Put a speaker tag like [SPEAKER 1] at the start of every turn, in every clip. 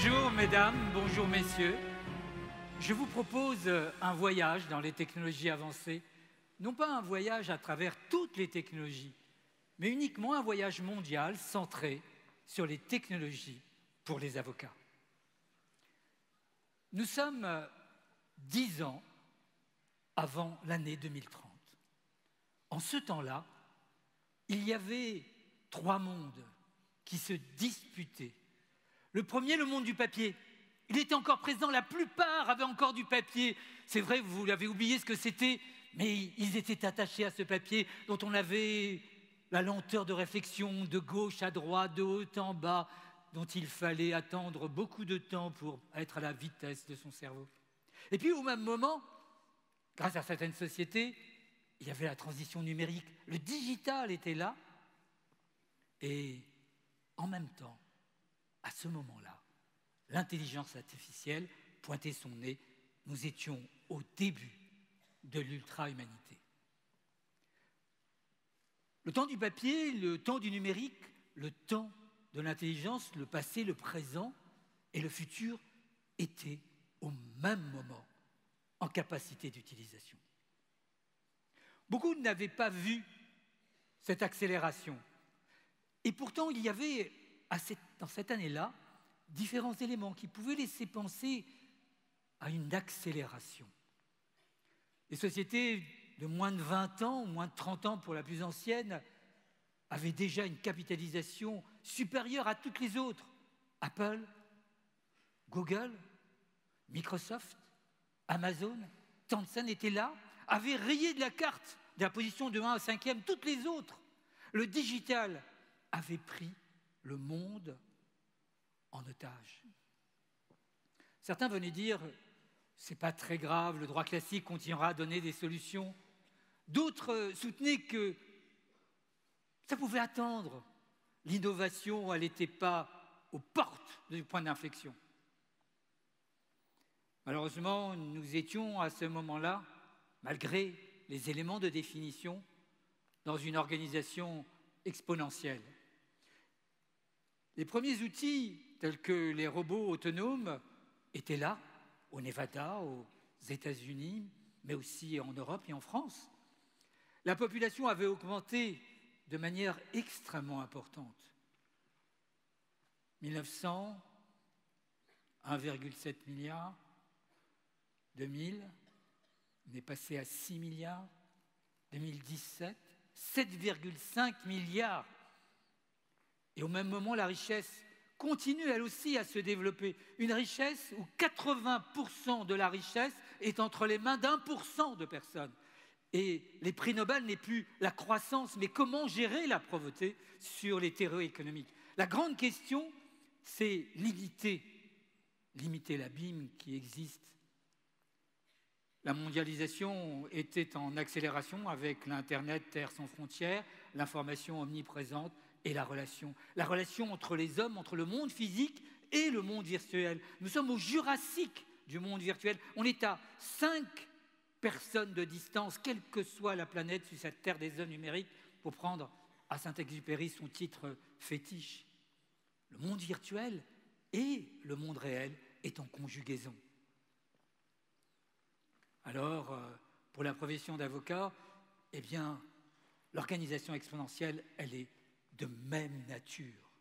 [SPEAKER 1] Bonjour mesdames, bonjour messieurs. Je vous propose un voyage dans les technologies avancées. Non pas un voyage à travers toutes les technologies, mais uniquement un voyage mondial centré sur les technologies pour les avocats. Nous sommes 10 ans avant l'année 2030. En ce temps-là, il y avait 3 mondes qui se disputaient. Le premier, le monde du papier. Il était encore présent, la plupart avaient encore du papier. C'est vrai, vous l'avez oublié ce que c'était, mais ils étaient attachés à ce papier dont on avait la lenteur de réflexion de gauche à droite, de haut en bas, dont il fallait attendre beaucoup de temps pour être à la vitesse de son cerveau. Et puis au même moment, grâce à certaines sociétés, il y avait la transition numérique, le digital était là, et en même temps, à ce moment-là, l'intelligence artificielle pointait son nez. Nous étions au début de l'ultra-humanité. Le temps du papier, le temps du numérique, le temps de l'intelligence, le passé, le présent et le futur étaient au même moment en capacité d'utilisation. Beaucoup n'avaient pas vu cette accélération. Et pourtant, il y avait dans cette année-là différents éléments qui pouvaient laisser penser à une accélération. Les sociétés de moins de 20 ans, moins de 30 ans pour la plus ancienne, avaient déjà une capitalisation supérieure à toutes les autres. Apple, Google, Microsoft, Amazon, Tencent étaient là, avaient rayé de la carte de la position de 1 à 5e toutes les autres. Le digital avait pris le monde en otage. Certains venaient dire « c'est pas très grave, le droit classique continuera à donner des solutions ». D'autres soutenaient que ça pouvait attendre. L'innovation, elle n'était pas aux portes du point d'inflexion. Malheureusement, nous étions à ce moment-là, malgré les éléments de définition, dans une organisation exponentielle. Les premiers outils, tels que les robots autonomes, étaient là, au Nevada, aux États-Unis, mais aussi en Europe et en France. La population avait augmenté de manière extrêmement importante. 1900, 1,7 milliard. 2000, on est passé à 6 milliards. 2017, 7,5 milliards. Et au même moment, la richesse continue, elle aussi, à se développer. Une richesse où 80% de la richesse est entre les mains d'1% de personnes. Et les prix Nobel n'est plus la croissance, mais comment gérer la pauvreté sur les théories économiques. La grande question, c'est limiter l'abîme qui existe. La mondialisation était en accélération avec l'Internet, terre sans frontières, l'information omniprésente et la relation entre les hommes, entre le monde physique et le monde virtuel. Nous sommes au Jurassique du monde virtuel. On est à 5 personnes de distance, quelle que soit la planète sur cette terre des hommes numériques, pour prendre à Saint-Exupéry son titre fétiche. Le monde virtuel et le monde réel est en conjugaison. Alors, pour la profession d'avocat, eh bien, l'organisation exponentielle, elle est de même nature.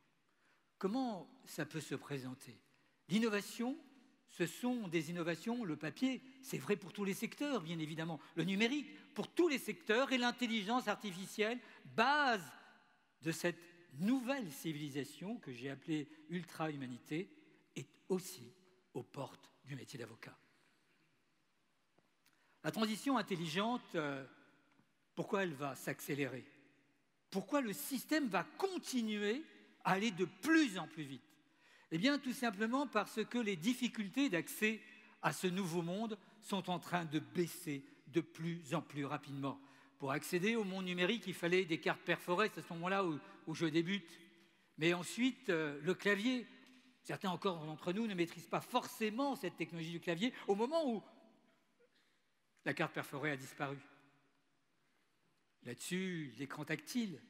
[SPEAKER 1] Comment ça peut se présenter? L'innovation, ce sont des innovations, le papier, c'est vrai pour tous les secteurs, bien évidemment, le numérique, pour tous les secteurs, et l'intelligence artificielle, base de cette nouvelle civilisation que j'ai appelée ultra-humanité, est aussi aux portes du métier d'avocat. La transition intelligente, pourquoi elle va s'accélérer? Pourquoi le système va continuer à aller de plus en plus vite? Eh bien, tout simplement parce que les difficultés d'accès à ce nouveau monde sont en train de baisser de plus en plus rapidement. Pour accéder au monde numérique, il fallait des cartes perforées, c'est à ce moment-là où je débute. Mais ensuite, le clavier. Certains encore d'entre nous ne maîtrisent pas forcément cette technologie du clavier au moment où la carte perforée a disparu. Là-dessus, l'écran tactile,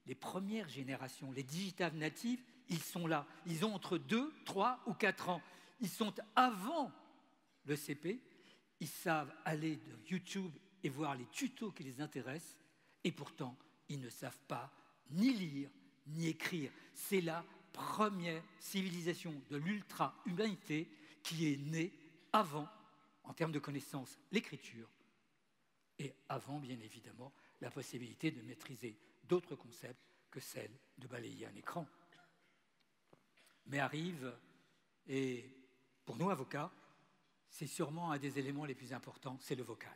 [SPEAKER 1] les premières générations, les digital natives, Ils sont là. Ils ont entre 2, 3 ou 4 ans. Ils sont avant le CP. Ils savent aller de YouTube et voir les tutos qui les intéressent. Et pourtant, ils ne savent pas ni lire, ni écrire. C'est la première civilisation de l'ultra-humanité qui est née avant, en termes de connaissances, l'écriture, et avant, bien évidemment, la possibilité de maîtriser d'autres concepts que celle de balayer un écran. Mais arrive, et pour nous avocats, c'est sûrement un des éléments les plus importants, c'est le vocal.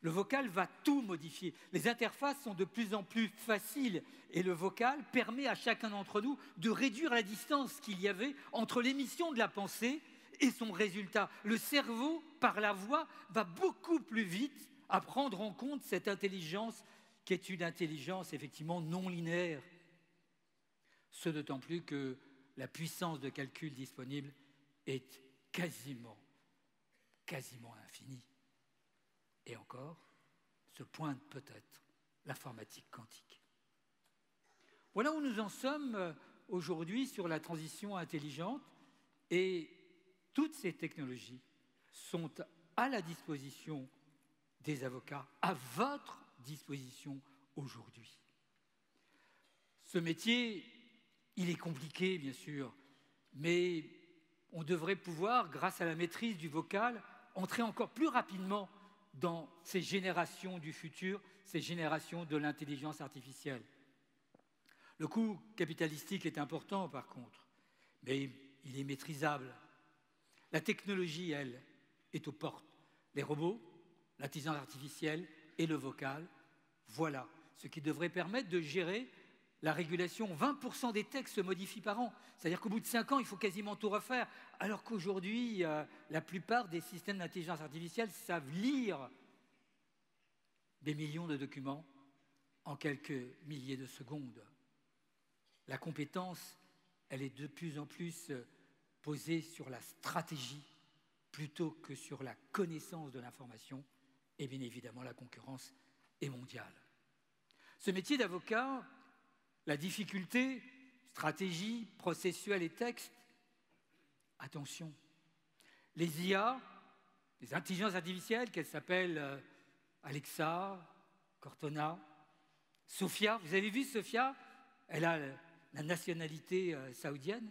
[SPEAKER 1] Le vocal va tout modifier. Les interfaces sont de plus en plus faciles et le vocal permet à chacun d'entre nous de réduire la distance qu'il y avait entre l'émission de la pensée et son résultat. Le cerveau, par la voix, va beaucoup plus vite à prendre en compte cette intelligence qui est une intelligence effectivement non linéaire. Ce d'autant plus que la puissance de calcul disponible est quasiment infinie. Et encore, se pointe peut-être l'informatique quantique. Voilà où nous en sommes aujourd'hui sur la transition intelligente, et toutes ces technologies sont à la disposition des avocats, à votre disposition aujourd'hui. Ce métier, il est compliqué, bien sûr, mais on devrait pouvoir, grâce à la maîtrise du vocal, entrer encore plus rapidement dans ces générations du futur, ces générations de l'intelligence artificielle. Le coût capitalistique est important, par contre, mais il est maîtrisable. La technologie, elle, est aux portes. Les robots, l'intelligence artificielle et le vocal, voilà ce qui devrait permettre de gérer la régulation. 20% des textes se modifient par an. C'est-à-dire qu'au bout de 5 ans, il faut quasiment tout refaire. Alors qu'aujourd'hui, la plupart des systèmes d'intelligence artificielle savent lire des millions de documents en quelques milliers de secondes. La compétence, elle est de plus en plus posée sur la stratégie plutôt que sur la connaissance de l'information. Et bien évidemment, la concurrence est mondiale. Ce métier d'avocat, la difficulté, stratégie, processuelle et texte, attention, les IA, les intelligences artificielles, qu'elles s'appellent Alexa, Cortana, Sophia, vous avez vu Sophia? Elle a la nationalité saoudienne,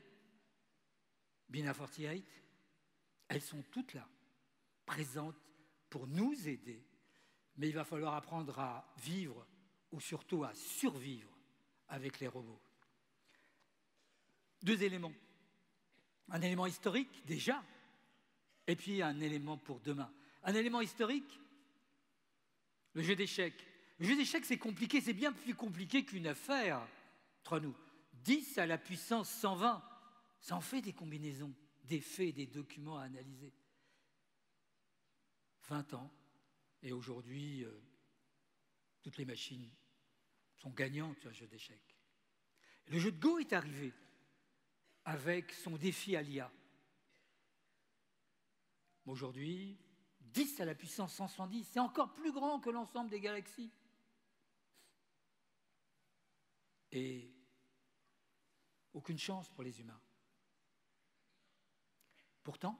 [SPEAKER 1] Bina 48, elles sont toutes là, présentes pour nous aider, mais il va falloir apprendre à vivre ou surtout à survivre avec les robots. 2 éléments. Un élément historique, déjà, et puis un élément pour demain. Un élément historique, le jeu d'échecs. Le jeu d'échecs, c'est compliqué, c'est bien plus compliqué qu'une affaire entre nous. 10 à la puissance 120, ça en fait des combinaisons, des faits, des documents à analyser. 20 ans, et aujourd'hui, toutes les machines sont gagnantes sur un jeu d'échecs. Le jeu de Go est arrivé avec son défi à l'IA. Aujourd'hui, 10 à la puissance 170, c'est encore plus grand que l'ensemble des galaxies. Et aucune chance pour les humains. Pourtant,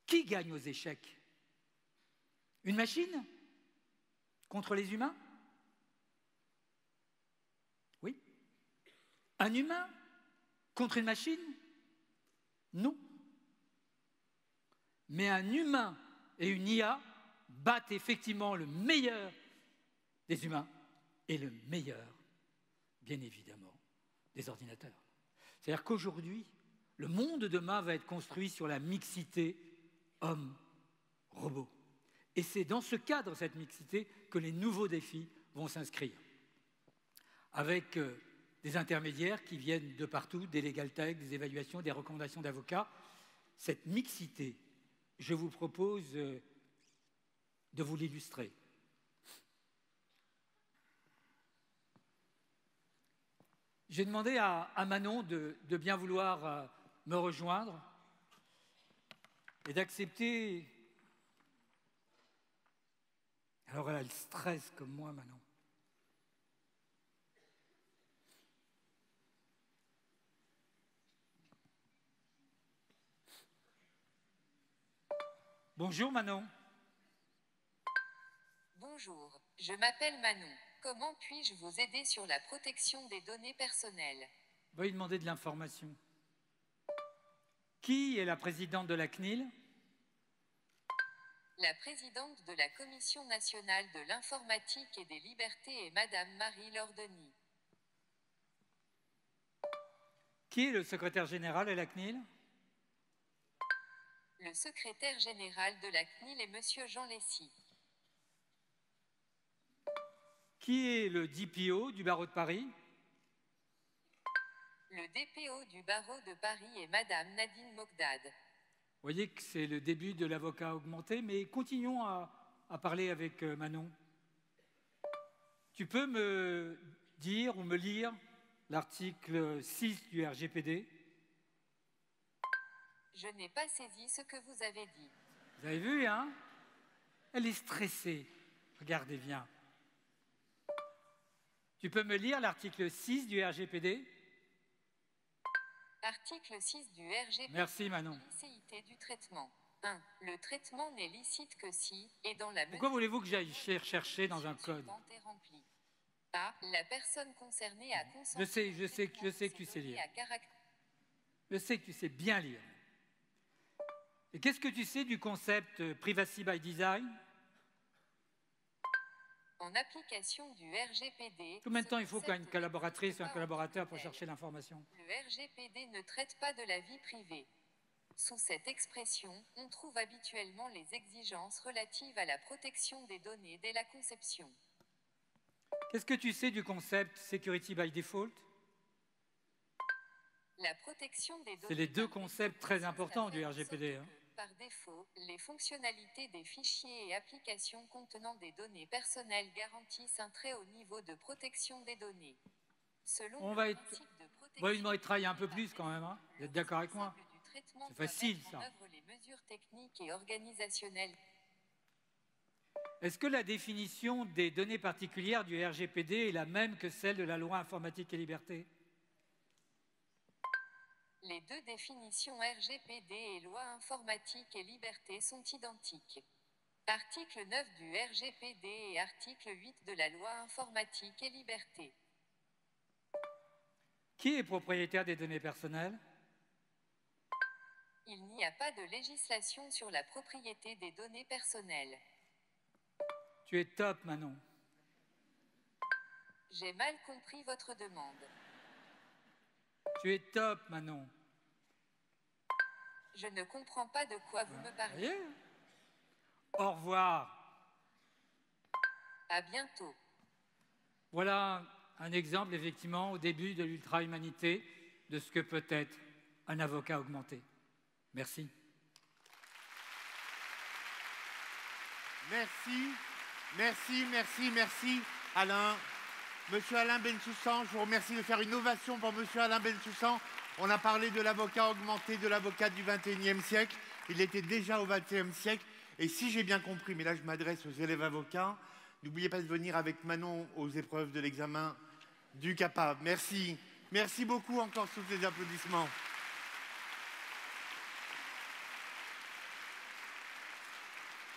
[SPEAKER 1] qui gagne aux échecs? Une machine contre les humains? Oui. Un humain contre une machine? Non. Mais un humain et une IA battent effectivement le meilleur des humains et le meilleur, bien évidemment, des ordinateurs. C'est-à-dire qu'aujourd'hui, le monde de demain va être construit sur la mixité homme-robot. Et c'est dans ce cadre, cette mixité, que les nouveaux défis vont s'inscrire. Avec des intermédiaires qui viennent de partout, des legal tech, des évaluations, des recommandations d'avocats. Cette mixité, je vous propose de vous l'illustrer. J'ai demandé à Manon de bien vouloir me rejoindre et d'accepter. Alors elle a le stress comme moi, Manon. Bonjour Manon.
[SPEAKER 2] Bonjour, je m'appelle Manon. Comment puis-je vous aider sur la protection des données personnelles?
[SPEAKER 1] Veuillez demander de l'information. Qui est la présidente de la CNIL?
[SPEAKER 2] La présidente de la Commission nationale de l'informatique et des libertés est Madame Marie-Laure Denis.
[SPEAKER 1] Qui est le secrétaire général à la CNIL?
[SPEAKER 2] Le secrétaire général de la CNIL est Monsieur Jean Lessy.
[SPEAKER 1] Qui est le DPO du barreau de Paris?
[SPEAKER 2] Le DPO du barreau de Paris est Madame Nadine Mogdad.
[SPEAKER 1] Vous voyez que c'est le début de l'avocat augmenté, mais continuons à parler avec Manon. Tu peux me dire ou me lire l'article 6 du RGPD?
[SPEAKER 2] Je n'ai pas saisi ce que vous avez dit.
[SPEAKER 1] Vous avez vu, hein? Elle est stressée. Regardez bien. Tu peux me lire l'article 6 du RGPD?
[SPEAKER 2] Article 6 du RGPD.
[SPEAKER 1] Merci Manon.
[SPEAKER 2] Licéité du traitement. 1. Le traitement n'est licite que si, et dans la
[SPEAKER 1] Pourquoi voulez-vous que j'aille chercher dans un code?
[SPEAKER 2] A. La personne concernée a consenti.
[SPEAKER 1] Je sais que tu sais lire. Je sais que tu sais bien lire. Et qu'est-ce que tu sais du concept Privacy by Design?
[SPEAKER 2] En application du RGPD...
[SPEAKER 1] Combien de temps il faut qu'une collaboratrice ou un collaborateur pour chercher l'information?
[SPEAKER 2] Le RGPD ne traite pas de la vie privée. Sous cette expression, on trouve habituellement les exigences relatives à la protection des données dès la conception.
[SPEAKER 1] Qu'est-ce que tu sais du concept Security by Default?
[SPEAKER 2] La protection des données...
[SPEAKER 1] C'est les deux concepts très importants du RGPD. Hein.
[SPEAKER 2] Par défaut, les fonctionnalités des fichiers et applications contenant des données personnelles garantissent un très haut niveau de protection des données. Selon
[SPEAKER 1] le principe de protection... il travaille un peu plus quand même. Hein. Vous êtes d'accord avec moi? C'est facile, ça.
[SPEAKER 2] Les mesures techniques et organisationnelles.
[SPEAKER 1] Est-ce que la définition des données particulières du RGPD est la même que celle de la loi informatique et liberté?
[SPEAKER 2] Les deux définitions RGPD et loi informatique et liberté sont identiques. Article 9 du RGPD et article 8 de la loi informatique et liberté.
[SPEAKER 1] Qui est propriétaire des données personnelles?
[SPEAKER 2] Il n'y a pas de législation sur la propriété des données personnelles.
[SPEAKER 1] Tu es top, Manon.
[SPEAKER 2] J'ai mal compris votre demande.
[SPEAKER 1] Tu es top, Manon.
[SPEAKER 2] Je ne comprends pas de quoi vous me parlez.
[SPEAKER 1] Au revoir.
[SPEAKER 2] À bientôt.
[SPEAKER 1] Voilà un exemple, effectivement, au début de l'ultra-humanité, de ce que peut être un avocat augmenté. Merci.
[SPEAKER 3] Merci, Alain. Monsieur Alain Bensoussan, je vous remercie de faire une ovation pour Monsieur Alain Bensoussan. On a parlé de l'avocat augmenté, de l'avocat du XXIe siècle. Il était déjà au XXe siècle. Et si j'ai bien compris, mais là je m'adresse aux élèves avocats, n'oubliez pas de venir avec Manon aux épreuves de l'examen du CAPA. Merci. Merci beaucoup encore sous ces applaudissements.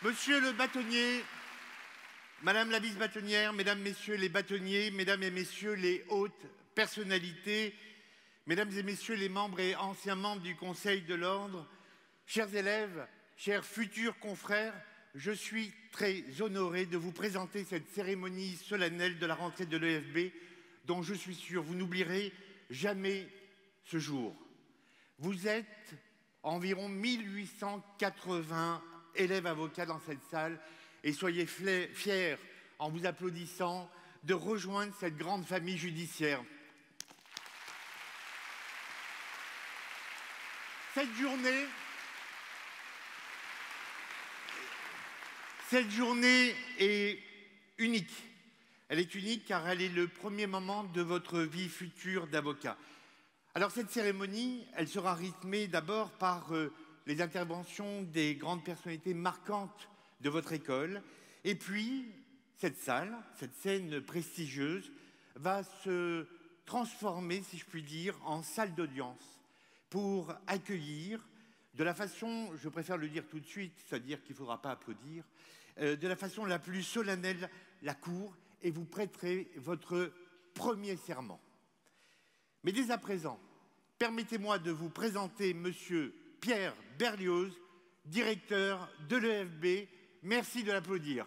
[SPEAKER 3] Monsieur le bâtonnier, Madame la vice-bâtonnière, Mesdames, Messieurs les bâtonniers, Mesdames et Messieurs les hautes personnalités, Mesdames et Messieurs les membres et anciens membres du Conseil de l'Ordre, chers élèves, chers futurs confrères, je suis très honoré de vous présenter cette cérémonie solennelle de la rentrée de l'EFB dont je suis sûr vous n'oublierez jamais ce jour. Vous êtes environ 1880 élèves avocats dans cette salle et soyez fiers, en vous applaudissant, de rejoindre cette grande famille judiciaire. Cette journée est unique. Elle est unique car elle est le premier moment de votre vie future d'avocat. Alors cette cérémonie, elle sera rythmée d'abord par les interventions des grandes personnalités marquantes de votre école. Et puis, cette salle, cette scène prestigieuse, va se transformer, si je puis dire, en salle d'audience pour accueillir de la façon, je préfère le dire tout de suite, c'est-à-dire qu'il ne faudra pas applaudir, de la façon la plus solennelle la cour et vous prêterez votre premier serment. Mais dès à présent, permettez-moi de vous présenter Monsieur Pierre Berlioz, directeur de l'EFB. Merci de l'applaudir.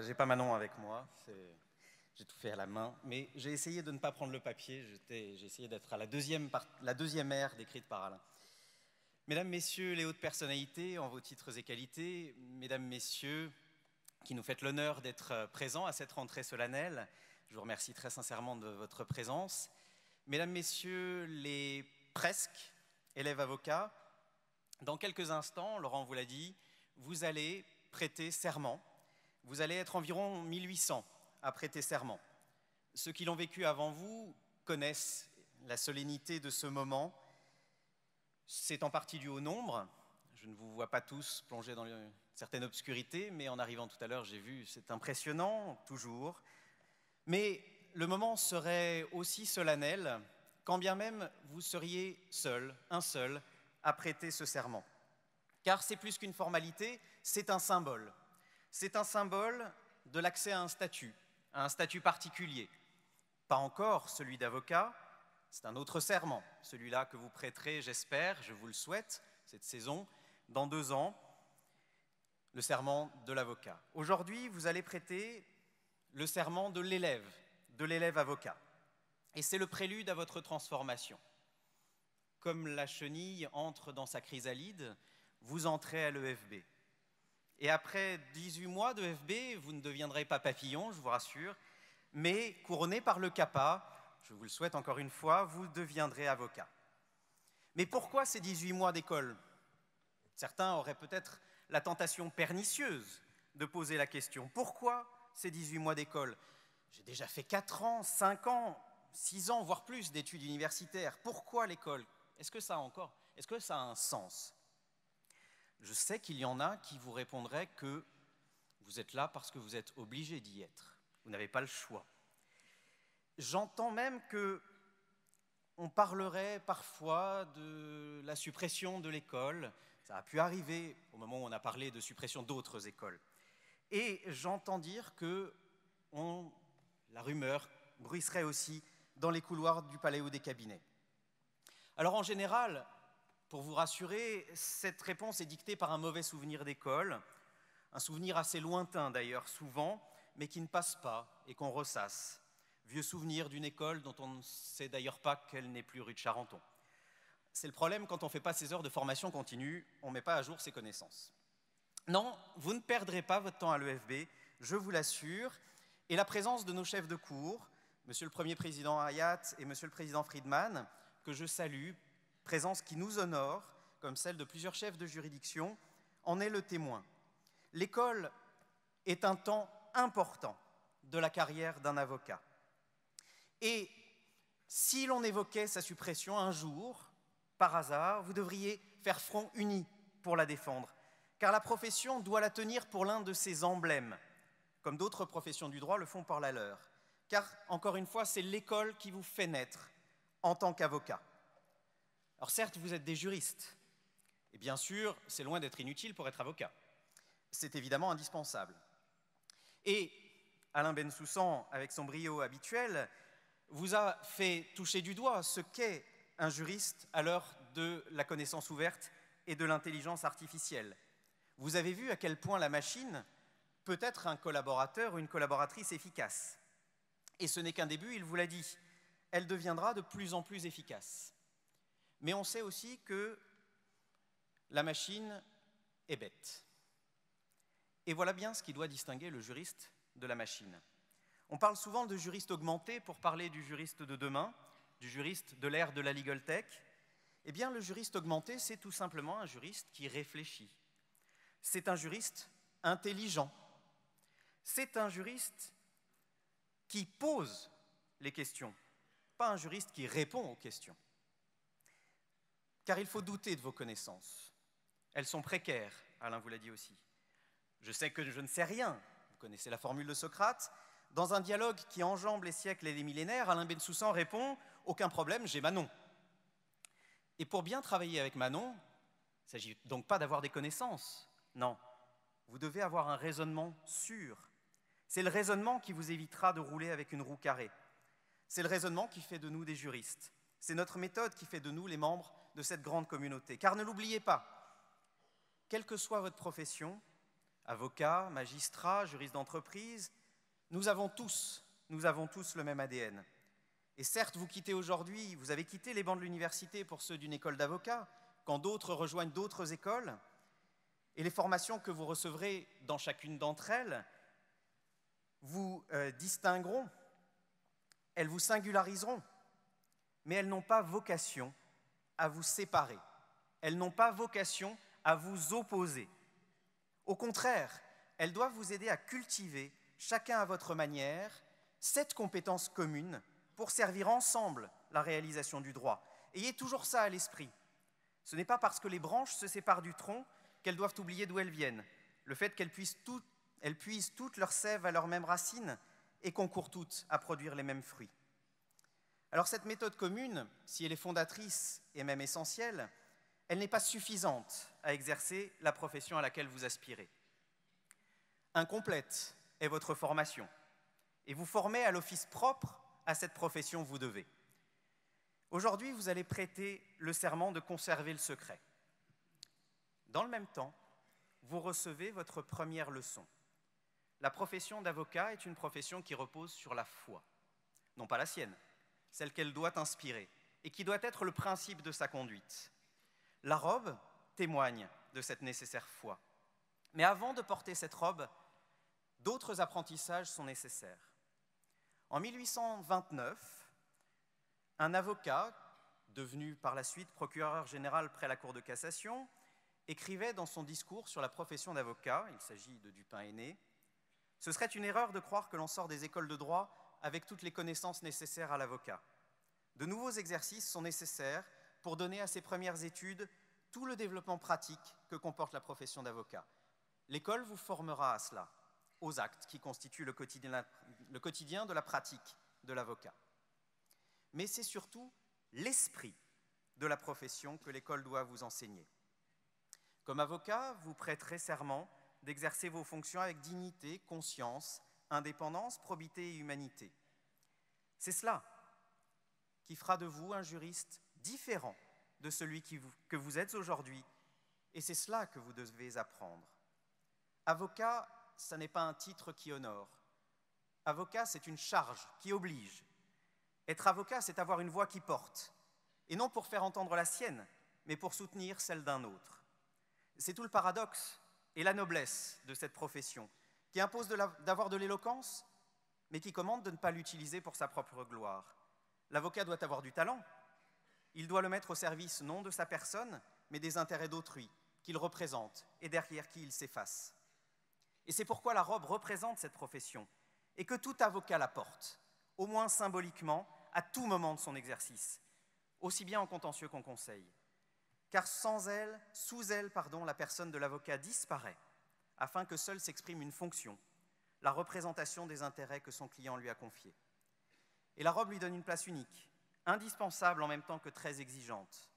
[SPEAKER 4] J'ai pas Manon avec moi, j'ai tout fait à la main, mais j'ai essayé de ne pas prendre le papier, j'ai essayé d'être à la deuxième ère décrite par Alain. Mesdames, Messieurs, les hautes personnalités, en vos titres et qualités, Mesdames, Messieurs, qui nous faites l'honneur d'être présents à cette rentrée solennelle, je vous remercie très sincèrement de votre présence. Mesdames, Messieurs, les presque élèves avocats, dans quelques instants, Laurent vous l'a dit, vous allez prêter serment. Vous allez être environ 1800 à prêter serment. Ceux qui l'ont vécu avant vous connaissent la solennité de ce moment. C'est en partie dû au nombre. Je ne vous vois pas tous plongés dans une certaine obscurité, mais en arrivant tout à l'heure, j'ai vu, c'est impressionnant, toujours. Mais le moment serait aussi solennel, quand bien même vous seriez seul, un seul, à prêter ce serment. Car c'est plus qu'une formalité, c'est un symbole. C'est un symbole de l'accès à un statut particulier. Pas encore celui d'avocat, c'est un autre serment, celui-là que vous prêterez, j'espère, je vous le souhaite, cette saison, dans 2 ans, le serment de l'avocat. Aujourd'hui, vous allez prêter le serment de l'élève avocat. Et c'est le prélude à votre transformation. Comme la chenille entre dans sa chrysalide, vous entrez à l'EFB. Et après 18 mois de FB, vous ne deviendrez pas papillon, je vous rassure, mais couronné par le CAPA, je vous le souhaite encore une fois, vous deviendrez avocat. Mais pourquoi ces 18 mois d'école? Certains auraient peut-être la tentation pernicieuse de poser la question. Pourquoi ces 18 mois d'école? J'ai déjà fait 4 ans, 5 ans, 6 ans, voire plus d'études universitaires. Pourquoi l'école? Est-ce que ça a un sens? Je sais qu'il y en a qui vous répondraient que vous êtes là parce que vous êtes obligé d'y être. Vous n'avez pas le choix. J'entends même qu'on parlerait parfois de la suppression de l'école. Ça a pu arriver au moment où on a parlé de suppression d'autres écoles. Et j'entends dire que la rumeur bruisserait aussi dans les couloirs du palais ou des cabinets. Alors en général, pour vous rassurer, cette réponse est dictée par un mauvais souvenir d'école, un souvenir assez lointain d'ailleurs souvent, mais qui ne passe pas et qu'on ressasse. Vieux souvenir d'une école dont on ne sait d'ailleurs pas qu'elle n'est plus rue de Charenton. C'est le problème quand on ne fait pas ses heures de formation continue, on ne met pas à jour ses connaissances. Non, vous ne perdrez pas votre temps à l'EFB, je vous l'assure, et la présence de nos chefs de cour, Monsieur le Premier Président Hayat et Monsieur le Président Friedman, que je salue, présence qui nous honore, comme celle de plusieurs chefs de juridiction, en est le témoin. L'école est un temps important de la carrière d'un avocat. Et si l'on évoquait sa suppression un jour, par hasard, vous devriez faire front uni pour la défendre, car la profession doit la tenir pour l'un de ses emblèmes, comme d'autres professions du droit le font par la leur. Car, encore une fois, c'est l'école qui vous fait naître en tant qu'avocat. Alors certes, vous êtes des juristes, et bien sûr, c'est loin d'être inutile pour être avocat. C'est évidemment indispensable. Et Alain Bensoussan, avec son brio habituel, vous a fait toucher du doigt ce qu'est un juriste à l'heure de la connaissance ouverte et de l'intelligence artificielle. Vous avez vu à quel point la machine peut être un collaborateur ou une collaboratrice efficace. Et ce n'est qu'un début, il vous l'a dit, elle deviendra de plus en plus efficace. Mais on sait aussi que la machine est bête. Et voilà bien ce qui doit distinguer le juriste de la machine. On parle souvent de juriste augmenté pour parler du juriste de demain, du juriste de l'ère de la legal tech. Eh bien, le juriste augmenté, c'est tout simplement un juriste qui réfléchit. C'est un juriste intelligent. C'est un juriste qui pose les questions, pas un juriste qui répond aux questions. Car il faut douter de vos connaissances. Elles sont précaires, Alain vous l'a dit aussi. Je sais que je ne sais rien, vous connaissez la formule de Socrate. Dans un dialogue qui enjambe les siècles et les millénaires, Alain Bensoussan répond « Aucun problème, j'ai Manon ». Et pour bien travailler avec Manon, il ne s'agit donc pas d'avoir des connaissances, non. Vous devez avoir un raisonnement sûr. C'est le raisonnement qui vous évitera de rouler avec une roue carrée. C'est le raisonnement qui fait de nous des juristes. C'est notre méthode qui fait de nous les membres de cette grande communauté. Car ne l'oubliez pas, quelle que soit votre profession, avocat, magistrat, juriste d'entreprise, nous avons tous le même ADN. Et certes, vous quittez aujourd'hui, vous avez quitté les bancs de l'université pour ceux d'une école d'avocats, quand d'autres rejoignent d'autres écoles, et les formations que vous recevrez dans chacune d'entre elles vous distingueront, elles vous singulariseront, mais elles n'ont pas vocation à vous séparer. Elles n'ont pas vocation à vous opposer. Au contraire, elles doivent vous aider à cultiver, chacun à votre manière, cette compétence commune pour servir ensemble la réalisation du droit. Ayez toujours ça à l'esprit. Ce n'est pas parce que les branches se séparent du tronc qu'elles doivent oublier d'où elles viennent. Le fait qu'elles puisent toutes leurs sève à leurs mêmes racines et concourent toutes à produire les mêmes fruits. Alors cette méthode commune, si elle est fondatrice et même essentielle, elle n'est pas suffisante à exercer la profession à laquelle vous aspirez. Incomplète est votre formation, et vous formez à l'office propre à cette profession vous devez. Aujourd'hui, vous allez prêter le serment de conserver le secret. Dans le même temps, vous recevez votre première leçon. La profession d'avocat est une profession qui repose sur la foi, non pas la sienne, celle qu'elle doit inspirer, et qui doit être le principe de sa conduite. La robe témoigne de cette nécessaire foi. Mais avant de porter cette robe, d'autres apprentissages sont nécessaires. En 1829, un avocat, devenu par la suite procureur général près la Cour de cassation, écrivait dans son discours sur la profession d'avocat, il s'agit de Dupin-Aîné, « Ce serait une erreur de croire que l'on sort des écoles de droit avec toutes les connaissances nécessaires à l'avocat. De nouveaux exercices sont nécessaires pour donner à ces premières études tout le développement pratique que comporte la profession d'avocat. L'école vous formera à cela, aux actes qui constituent le quotidien de la pratique de l'avocat. Mais c'est surtout l'esprit de la profession que l'école doit vous enseigner. Comme avocat, vous prêterez serment d'exercer vos fonctions avec dignité, conscience, indépendance, probité et humanité. C'est cela qui fera de vous un juriste différent de celui que vous êtes aujourd'hui, et c'est cela que vous devez apprendre. Avocat, ça n'est pas un titre qui honore. Avocat, c'est une charge qui oblige. Être avocat, c'est avoir une voix qui porte, et non pour faire entendre la sienne, mais pour soutenir celle d'un autre. C'est tout le paradoxe et la noblesse de cette profession, qui impose d'avoir de l'éloquence, mais qui commande de ne pas l'utiliser pour sa propre gloire. L'avocat doit avoir du talent. Il doit le mettre au service non de sa personne, mais des intérêts d'autrui, qu'il représente et derrière qui il s'efface. Et c'est pourquoi la robe représente cette profession, et que tout avocat la porte, au moins symboliquement, à tout moment de son exercice, aussi bien en contentieux qu'en conseil. Car sous elle, la personne de l'avocat disparaît, afin que seule s'exprime une fonction, la représentation des intérêts que son client lui a confiés. Et la robe lui donne une place unique, indispensable en même temps que très exigeante.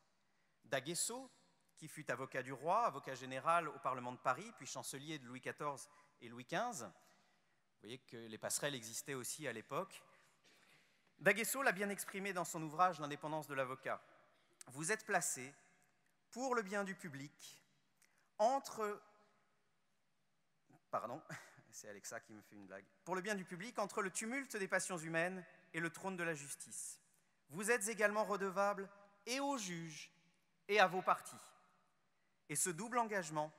[SPEAKER 4] D'Aguesseau, qui fut avocat du roi, avocat général au Parlement de Paris, puis chancelier de Louis XIV et Louis XV, vous voyez que les passerelles existaient aussi à l'époque. D'Aguesseau l'a bien exprimé dans son ouvrage « L'indépendance de l'avocat ». Vous êtes placé, pour le bien du public, c'est Alexa qui me fait une blague. Pour le bien du public, entre le tumulte des passions humaines et le trône de la justice. Vous êtes également redevable et aux juges et à vos parties. Et ce double engagement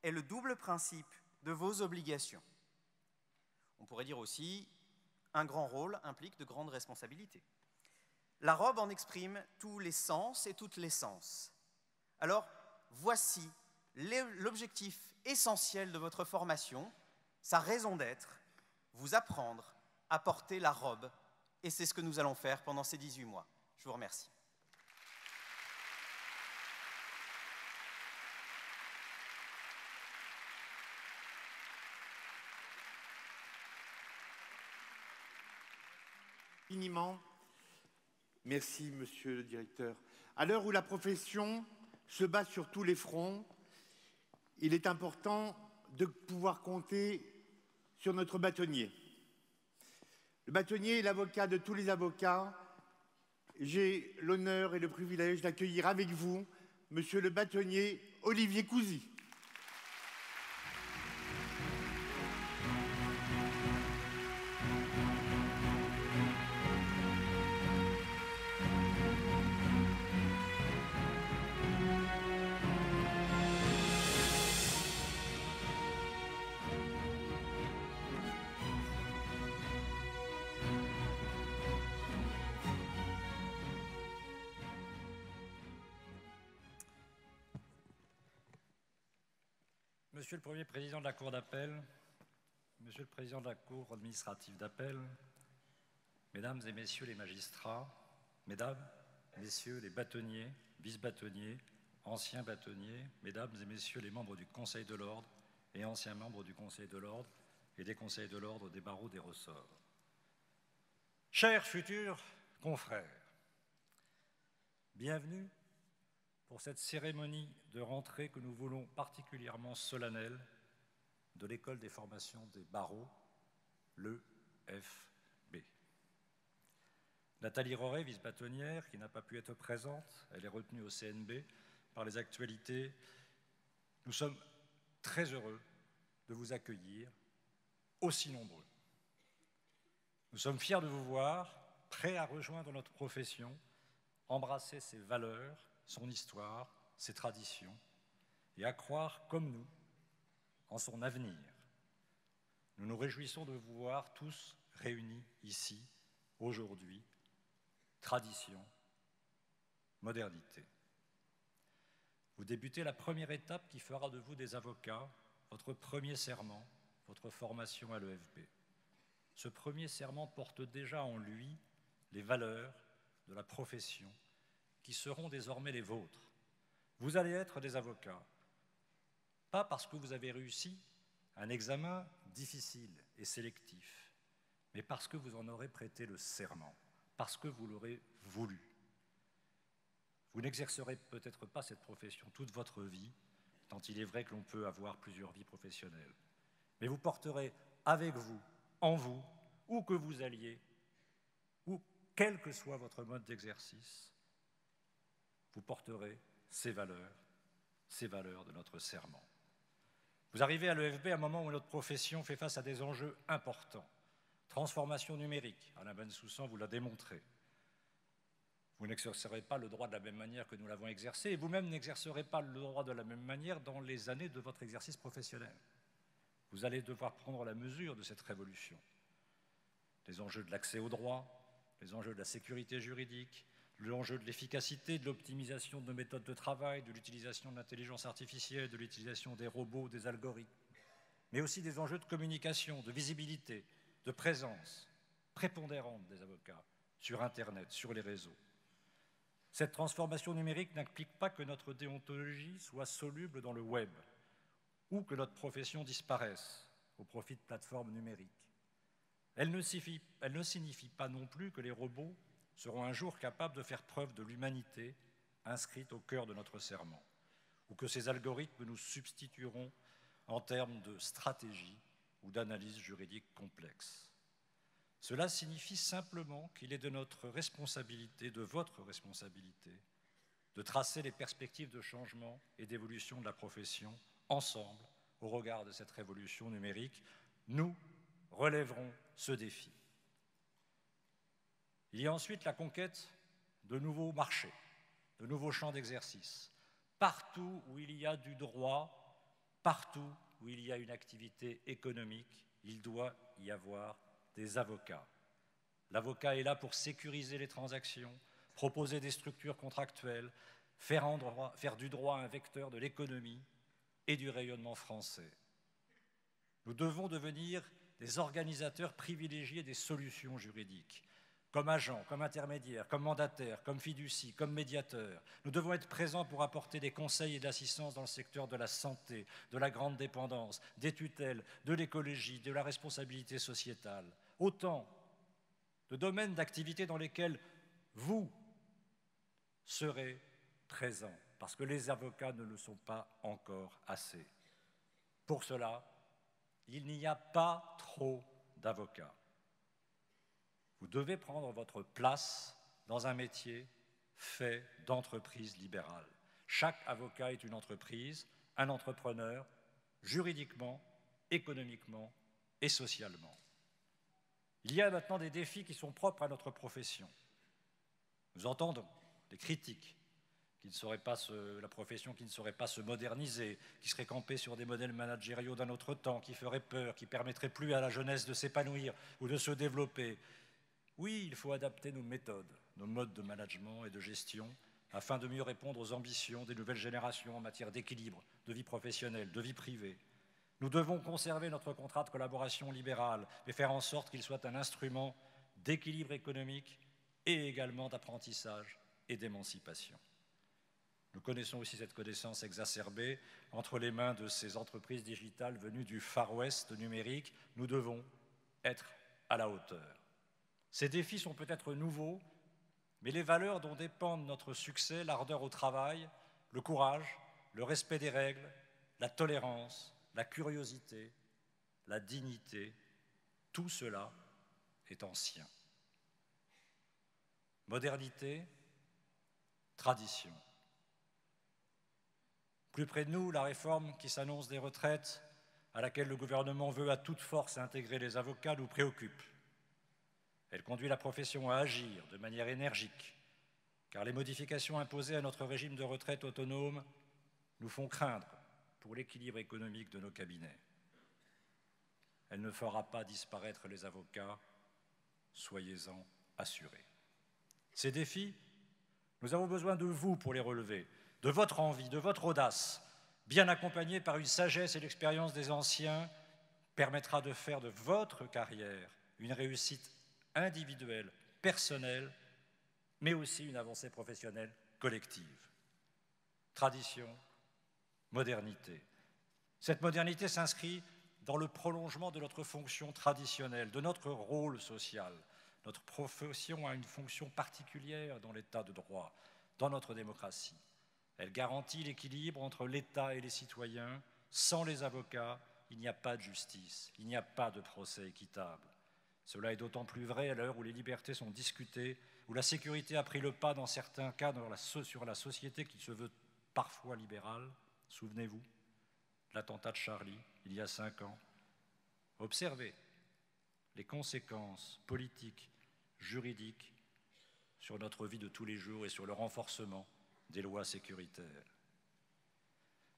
[SPEAKER 4] est le double principe de vos obligations. On pourrait dire aussi, un grand rôle implique de grandes responsabilités. La robe en exprime tous les sens et toute l'essence. Alors, voici l'objectif essentiel de votre formation, sa raison d'être, vous apprendre à porter la robe. Et c'est ce que nous allons faire pendant ces 18 mois. Je vous remercie.
[SPEAKER 3] Infiniment. Merci, monsieur le directeur. À l'heure où la profession se bat sur tous les fronts, il est important de pouvoir compter sur notre bâtonnier. Le bâtonnier est l'avocat de tous les avocats. J'ai l'honneur et le privilège d'accueillir avec vous monsieur le bâtonnier Olivier Cousy.
[SPEAKER 5] Monsieur le Premier Président de la Cour d'appel, Monsieur le Président de la Cour administrative d'appel, Mesdames et Messieurs les magistrats, Mesdames, Messieurs les bâtonniers, vice-bâtonniers, anciens bâtonniers, Mesdames et Messieurs les membres du Conseil de l'Ordre et anciens membres du Conseil de l'Ordre et des Conseils de l'Ordre des barreaux des ressorts. Chers futurs confrères, bienvenue pour cette cérémonie de rentrée que nous voulons particulièrement solennelle de l'École des formations des barreaux, l'EFB. Nathalie Roret, vice-bâtonnière, qui n'a pas pu être présente, elle est retenue au CNB par les actualités. Nous sommes très heureux de vous accueillir aussi nombreux. Nous sommes fiers de vous voir, prêts à rejoindre notre profession, embrasser ses valeurs, son histoire, ses traditions, et à croire, comme nous, en son avenir. Nous nous réjouissons de vous voir tous réunis ici, aujourd'hui. Tradition, modernité. Vous débutez la première étape qui fera de vous des avocats, votre premier serment, votre formation à l'EFB. Ce premier serment porte déjà en lui les valeurs de la profession qui seront désormais les vôtres. Vous allez être des avocats, pas parce que vous avez réussi un examen difficile et sélectif, mais parce que vous en aurez prêté le serment, parce que vous l'aurez voulu. Vous n'exercerez peut-être pas cette profession toute votre vie, tant il est vrai que l'on peut avoir plusieurs vies professionnelles, mais vous porterez avec vous, en vous, où que vous alliez, ou quel que soit votre mode d'exercice, vous porterez ces valeurs de notre serment. Vous arrivez à l'EFB à un moment où notre profession fait face à des enjeux importants. Transformation numérique, Alain Bensoussan vous l'a démontré. Vous n'exercerez pas le droit de la même manière que nous l'avons exercé, et vous-même n'exercerez pas le droit de la même manière dans les années de votre exercice professionnel. Vous allez devoir prendre la mesure de cette révolution. Les enjeux de l'accès au droit, les enjeux de la sécurité juridique, l'enjeu de l'efficacité, de l'optimisation de nos méthodes de travail, de l'utilisation de l'intelligence artificielle, de l'utilisation des robots, des algorithmes, mais aussi des enjeux de communication, de visibilité, de présence prépondérante des avocats sur Internet, sur les réseaux. Cette transformation numérique n'implique pas que notre déontologie soit soluble dans le web ou que notre profession disparaisse au profit de plateformes numériques. Elle ne signifie pas non plus que les robots seront un jour capables de faire preuve de l'humanité inscrite au cœur de notre serment, ou que ces algorithmes nous substitueront en termes de stratégie ou d'analyse juridique complexe. Cela signifie simplement qu'il est de notre responsabilité, de votre responsabilité, de tracer les perspectives de changement et d'évolution de la profession ensemble au regard de cette révolution numérique. Nous relèverons ce défi. Il y a ensuite la conquête de nouveaux marchés, de nouveaux champs d'exercice. Partout où il y a du droit, partout où il y a une activité économique, il doit y avoir des avocats. L'avocat est là pour sécuriser les transactions, proposer des structures contractuelles, faire du droit un vecteur de l'économie et du rayonnement français. Nous devons devenir des organisateurs privilégiés des solutions juridiques. Comme agents, comme intermédiaires, comme mandataires, comme fiducies, comme médiateurs. Nous devons être présents pour apporter des conseils et de l'assistance dans le secteur de la santé, de la grande dépendance, des tutelles, de l'écologie, de la responsabilité sociétale. Autant de domaines d'activité dans lesquels vous serez présents, parce que les avocats ne le sont pas encore assez. Pour cela, il n'y a pas trop d'avocats. Vous devez prendre votre place dans un métier fait d'entreprise libérale. Chaque avocat est une entreprise, un entrepreneur, juridiquement, économiquement et socialement. Il y a maintenant des défis qui sont propres à notre profession. Nous entendons des critiques, la profession qui ne saurait pas se moderniser, qui serait campée sur des modèles managériaux d'un autre temps, qui ferait peur, qui ne permettrait plus à la jeunesse de s'épanouir ou de se développer. Oui, il faut adapter nos méthodes, nos modes de management et de gestion afin de mieux répondre aux ambitions des nouvelles générations en matière d'équilibre, de vie professionnelle, de vie privée. Nous devons conserver notre contrat de collaboration libérale et faire en sorte qu'il soit un instrument d'équilibre économique et également d'apprentissage et d'émancipation. Nous connaissons aussi cette connaissance exacerbée entre les mains de ces entreprises digitales venues du Far West numérique. Nous devons être à la hauteur. Ces défis sont peut-être nouveaux, mais les valeurs dont dépendent notre succès, l'ardeur au travail, le courage, le respect des règles, la tolérance, la curiosité, la dignité, tout cela est ancien. Modernité, tradition. Plus près de nous, la réforme qui s'annonce des retraites, à laquelle le gouvernement veut à toute force intégrer les avocats, nous préoccupe. Elle conduit la profession à agir de manière énergique, car les modifications imposées à notre régime de retraite autonome nous font craindre pour l'équilibre économique de nos cabinets. Elle ne fera pas disparaître les avocats, soyez-en assurés. Ces défis, nous avons besoin de vous pour les relever, de votre envie, de votre audace, bien accompagnée par une sagesse et l'expérience des anciens, permettra de faire de votre carrière une réussite individuelle, personnelle, mais aussi une avancée professionnelle collective. Tradition, modernité. Cette modernité s'inscrit dans le prolongement de notre fonction traditionnelle, de notre rôle social. Notre profession a une fonction particulière dans l'État de droit, dans notre démocratie. Elle garantit l'équilibre entre l'État et les citoyens. Sans les avocats, il n'y a pas de justice, il n'y a pas de procès équitable. Cela est d'autant plus vrai à l'heure où les libertés sont discutées, où la sécurité a pris le pas dans certains cas sur la société qui se veut parfois libérale. Souvenez-vous, l'attentat de Charlie, il y a 5 ans. Observez les conséquences politiques, juridiques sur notre vie de tous les jours et sur le renforcement des lois sécuritaires.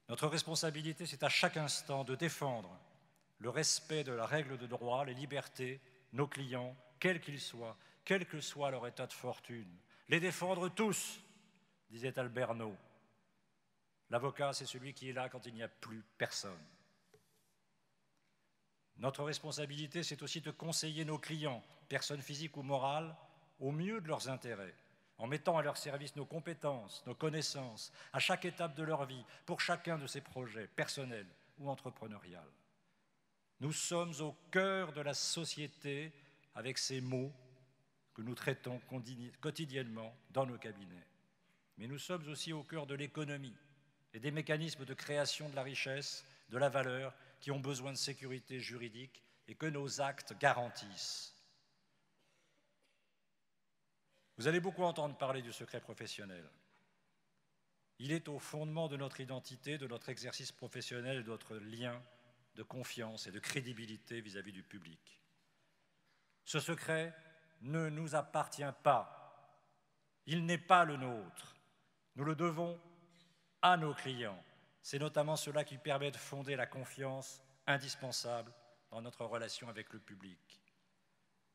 [SPEAKER 5] Notre responsabilité, c'est à chaque instant de défendre le respect de la règle de droit, les libertés, nos clients, quels qu'ils soient, quel que soit leur état de fortune. Les défendre tous, disait Alberno. L'avocat, c'est celui qui est là quand il n'y a plus personne. Notre responsabilité, c'est aussi de conseiller nos clients, personnes physiques ou morales, au mieux de leurs intérêts, en mettant à leur service nos compétences, nos connaissances, à chaque étape de leur vie, pour chacun de ces projets, personnels ou entrepreneuriaux. Nous sommes au cœur de la société avec ces mots que nous traitons quotidiennement dans nos cabinets. Mais nous sommes aussi au cœur de l'économie et des mécanismes de création de la richesse, de la valeur, qui ont besoin de sécurité juridique et que nos actes garantissent. Vous allez beaucoup entendre parler du secret professionnel. Il est au fondement de notre identité, de notre exercice professionnel et de notre lien de confiance et de crédibilité vis-à-vis du public. Ce secret ne nous appartient pas. Il n'est pas le nôtre. Nous le devons à nos clients. C'est notamment cela qui permet de fonder la confiance indispensable dans notre relation avec le public.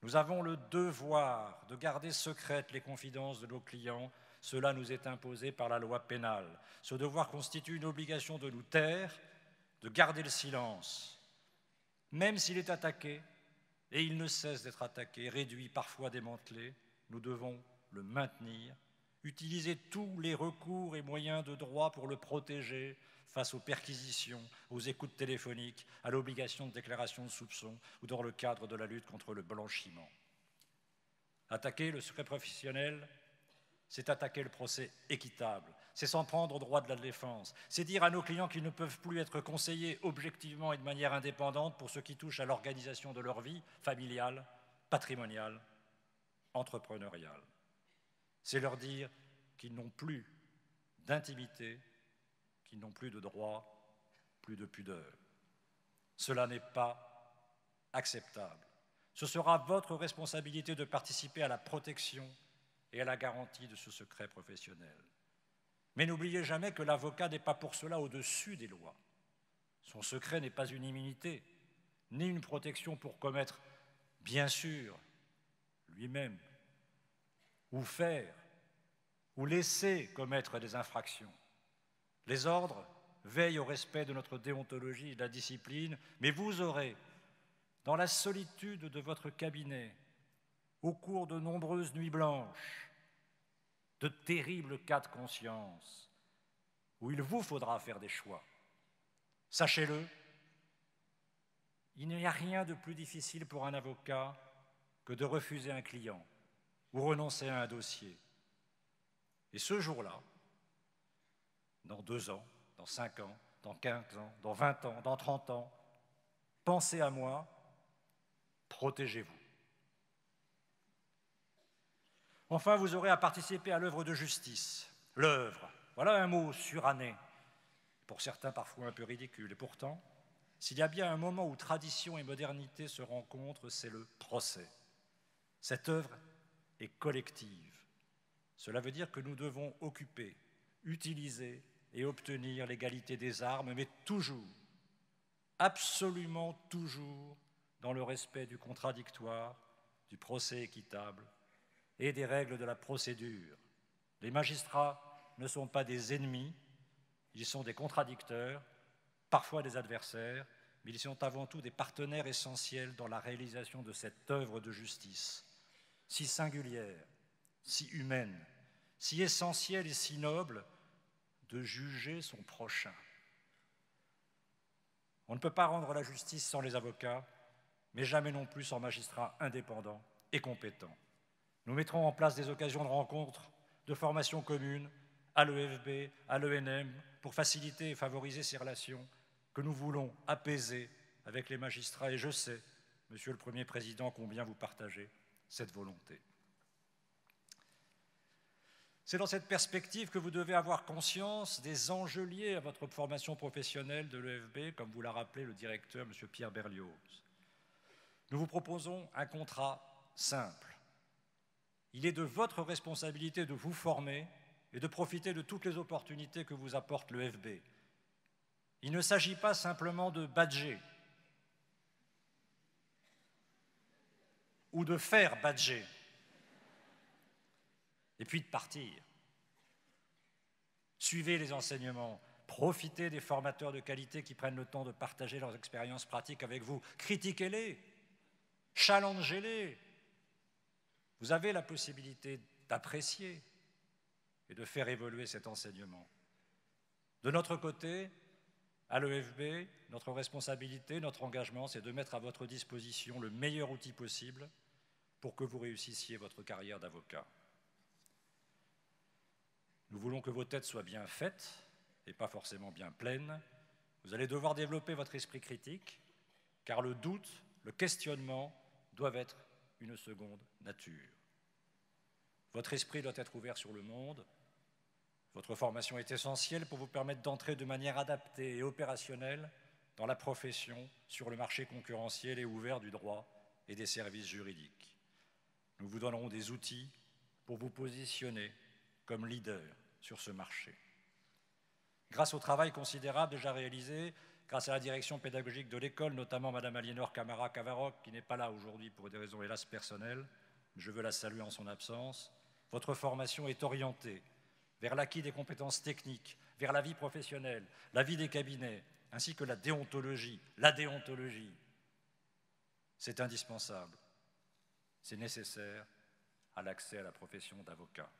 [SPEAKER 5] Nous avons le devoir de garder secrètes les confidences de nos clients. Cela nous est imposé par la loi pénale. Ce devoir constitue une obligation de nous taire, de garder le silence. Même s'il est attaqué, et il ne cesse d'être attaqué, réduit, parfois démantelé. Nous devons le maintenir, utiliser tous les recours et moyens de droit pour le protéger face aux perquisitions, aux écoutes téléphoniques, à l'obligation de déclaration de soupçons ou dans le cadre de la lutte contre le blanchiment. Attaquer le secret professionnel, c'est attaquer le procès équitable, c'est s'en prendre au droit de la défense, c'est dire à nos clients qu'ils ne peuvent plus être conseillés objectivement et de manière indépendante pour ce qui touche à l'organisation de leur vie familiale, patrimoniale, entrepreneuriale. C'est leur dire qu'ils n'ont plus d'intimité, qu'ils n'ont plus de droit, plus de pudeur. Cela n'est pas acceptable. Ce sera votre responsabilité de participer à la protection et à la garantie de ce secret professionnel. Mais n'oubliez jamais que l'avocat n'est pas pour cela au-dessus des lois. Son secret n'est pas une immunité, ni une protection pour commettre, bien sûr, lui-même, ou faire, ou laisser commettre des infractions. Les ordres veillent au respect de notre déontologie et de la discipline, mais vous aurez, dans la solitude de votre cabinet, au cours de nombreuses nuits blanches, de terribles cas de conscience, où il vous faudra faire des choix. Sachez-le, il n'y a rien de plus difficile pour un avocat que de refuser un client ou renoncer à un dossier. Et ce jour-là, dans 2 ans, dans 5 ans, dans 15 ans, dans 20 ans, dans 30 ans, pensez à moi, protégez-vous. Enfin, vous aurez à participer à l'œuvre de justice. L'œuvre, voilà un mot suranné, pour certains parfois un peu ridicule. Et pourtant, s'il y a bien un moment où tradition et modernité se rencontrent, c'est le procès. Cette œuvre est collective. Cela veut dire que nous devons occuper, utiliser et obtenir l'égalité des armes, mais toujours, absolument toujours, dans le respect du contradictoire, du procès équitable et des règles de la procédure. Les magistrats ne sont pas des ennemis, ils sont des contradicteurs, parfois des adversaires, mais ils sont avant tout des partenaires essentiels dans la réalisation de cette œuvre de justice, si singulière, si humaine, si essentielle et si noble, de juger son prochain. On ne peut pas rendre la justice sans les avocats, mais jamais non plus sans magistrats indépendants et compétents. Nous mettrons en place des occasions de rencontres, de formations communes, à l'EFB, à l'ENM, pour faciliter et favoriser ces relations que nous voulons apaiser avec les magistrats. Et je sais, Monsieur le Premier Président, combien vous partagez cette volonté. C'est dans cette perspective que vous devez avoir conscience des enjeux liés à votre formation professionnelle de l'EFB, comme vous l'a rappelé le directeur, M. Pierre Berlioz. Nous vous proposons un contrat simple. Il est de votre responsabilité de vous former et de profiter de toutes les opportunités que vous apporte l'EFB. Il ne s'agit pas simplement de badger ou de faire badger et puis de partir. Suivez les enseignements, profitez des formateurs de qualité qui prennent le temps de partager leurs expériences pratiques avec vous. Critiquez-les, challengez-les. Vous avez la possibilité d'apprécier et de faire évoluer cet enseignement. De notre côté, à l'EFB, notre responsabilité, notre engagement, c'est de mettre à votre disposition le meilleur outil possible pour que vous réussissiez votre carrière d'avocat. Nous voulons que vos têtes soient bien faites et pas forcément bien pleines. Vous allez devoir développer votre esprit critique, car le doute, le questionnement doivent être une seconde nature. Votre esprit doit être ouvert sur le monde. Votre formation est essentielle pour vous permettre d'entrer de manière adaptée et opérationnelle dans la profession sur le marché concurrentiel et ouvert du droit et des services juridiques. Nous vous donnerons des outils pour vous positionner comme leader sur ce marché. Grâce au travail considérable déjà réalisé, grâce à la direction pédagogique de l'école, notamment Mme Aliénor Camara-Cavaroc, qui n'est pas là aujourd'hui pour des raisons hélas personnelles, je veux la saluer en son absence, votre formation est orientée vers l'acquis des compétences techniques, vers la vie professionnelle, la vie des cabinets, ainsi que la déontologie. La déontologie. C'est indispensable. C'est nécessaire à l'accès à la profession d'avocat.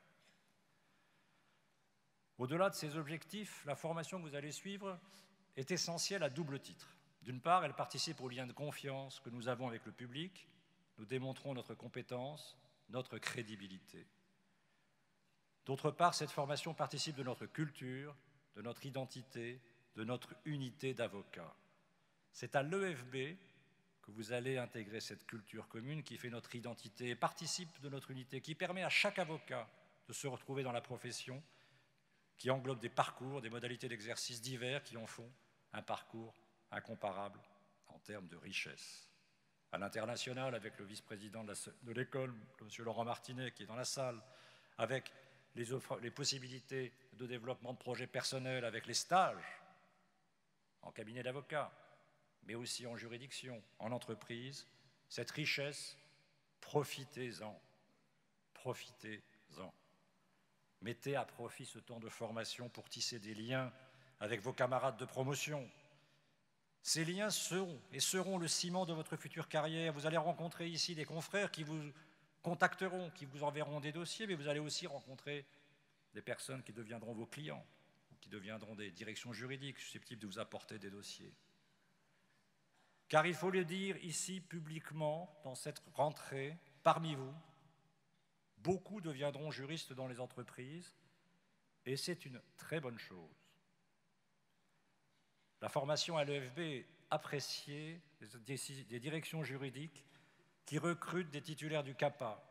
[SPEAKER 5] Au-delà de ces objectifs, la formation que vous allez suivre est essentielle à double titre. D'une part, elle participe au lien de confiance que nous avons avec le public. Nous démontrons notre compétence, notre crédibilité. D'autre part, cette formation participe de notre culture, de notre identité, de notre unité d'avocat. C'est à l'EFB que vous allez intégrer cette culture commune qui fait notre identité et participe de notre unité, qui permet à chaque avocat de se retrouver dans la profession, qui englobe des parcours, des modalités d'exercice divers qui en font un parcours incomparable en termes de richesse. À l'international, avec le vice-président de l'école, M. Laurent Martinet, qui est dans la salle, avec les possibilités de développement de projets personnels, avec les stages en cabinet d'avocat, mais aussi en juridiction, en entreprise, cette richesse, profitez-en, profitez-en. Mettez à profit ce temps de formation pour tisser des liens avec vos camarades de promotion. Ces liens seront le ciment de votre future carrière. Vous allez rencontrer ici des confrères qui vous contacteront, qui vous enverront des dossiers, mais vous allez aussi rencontrer des personnes qui deviendront vos clients, ou qui deviendront des directions juridiques susceptibles de vous apporter des dossiers. Car il faut le dire ici publiquement, dans cette rentrée, parmi vous, beaucoup deviendront juristes dans les entreprises, et c'est une très bonne chose. La formation à l'EFB est appréciée des directions juridiques qui recrutent des titulaires du CAPA.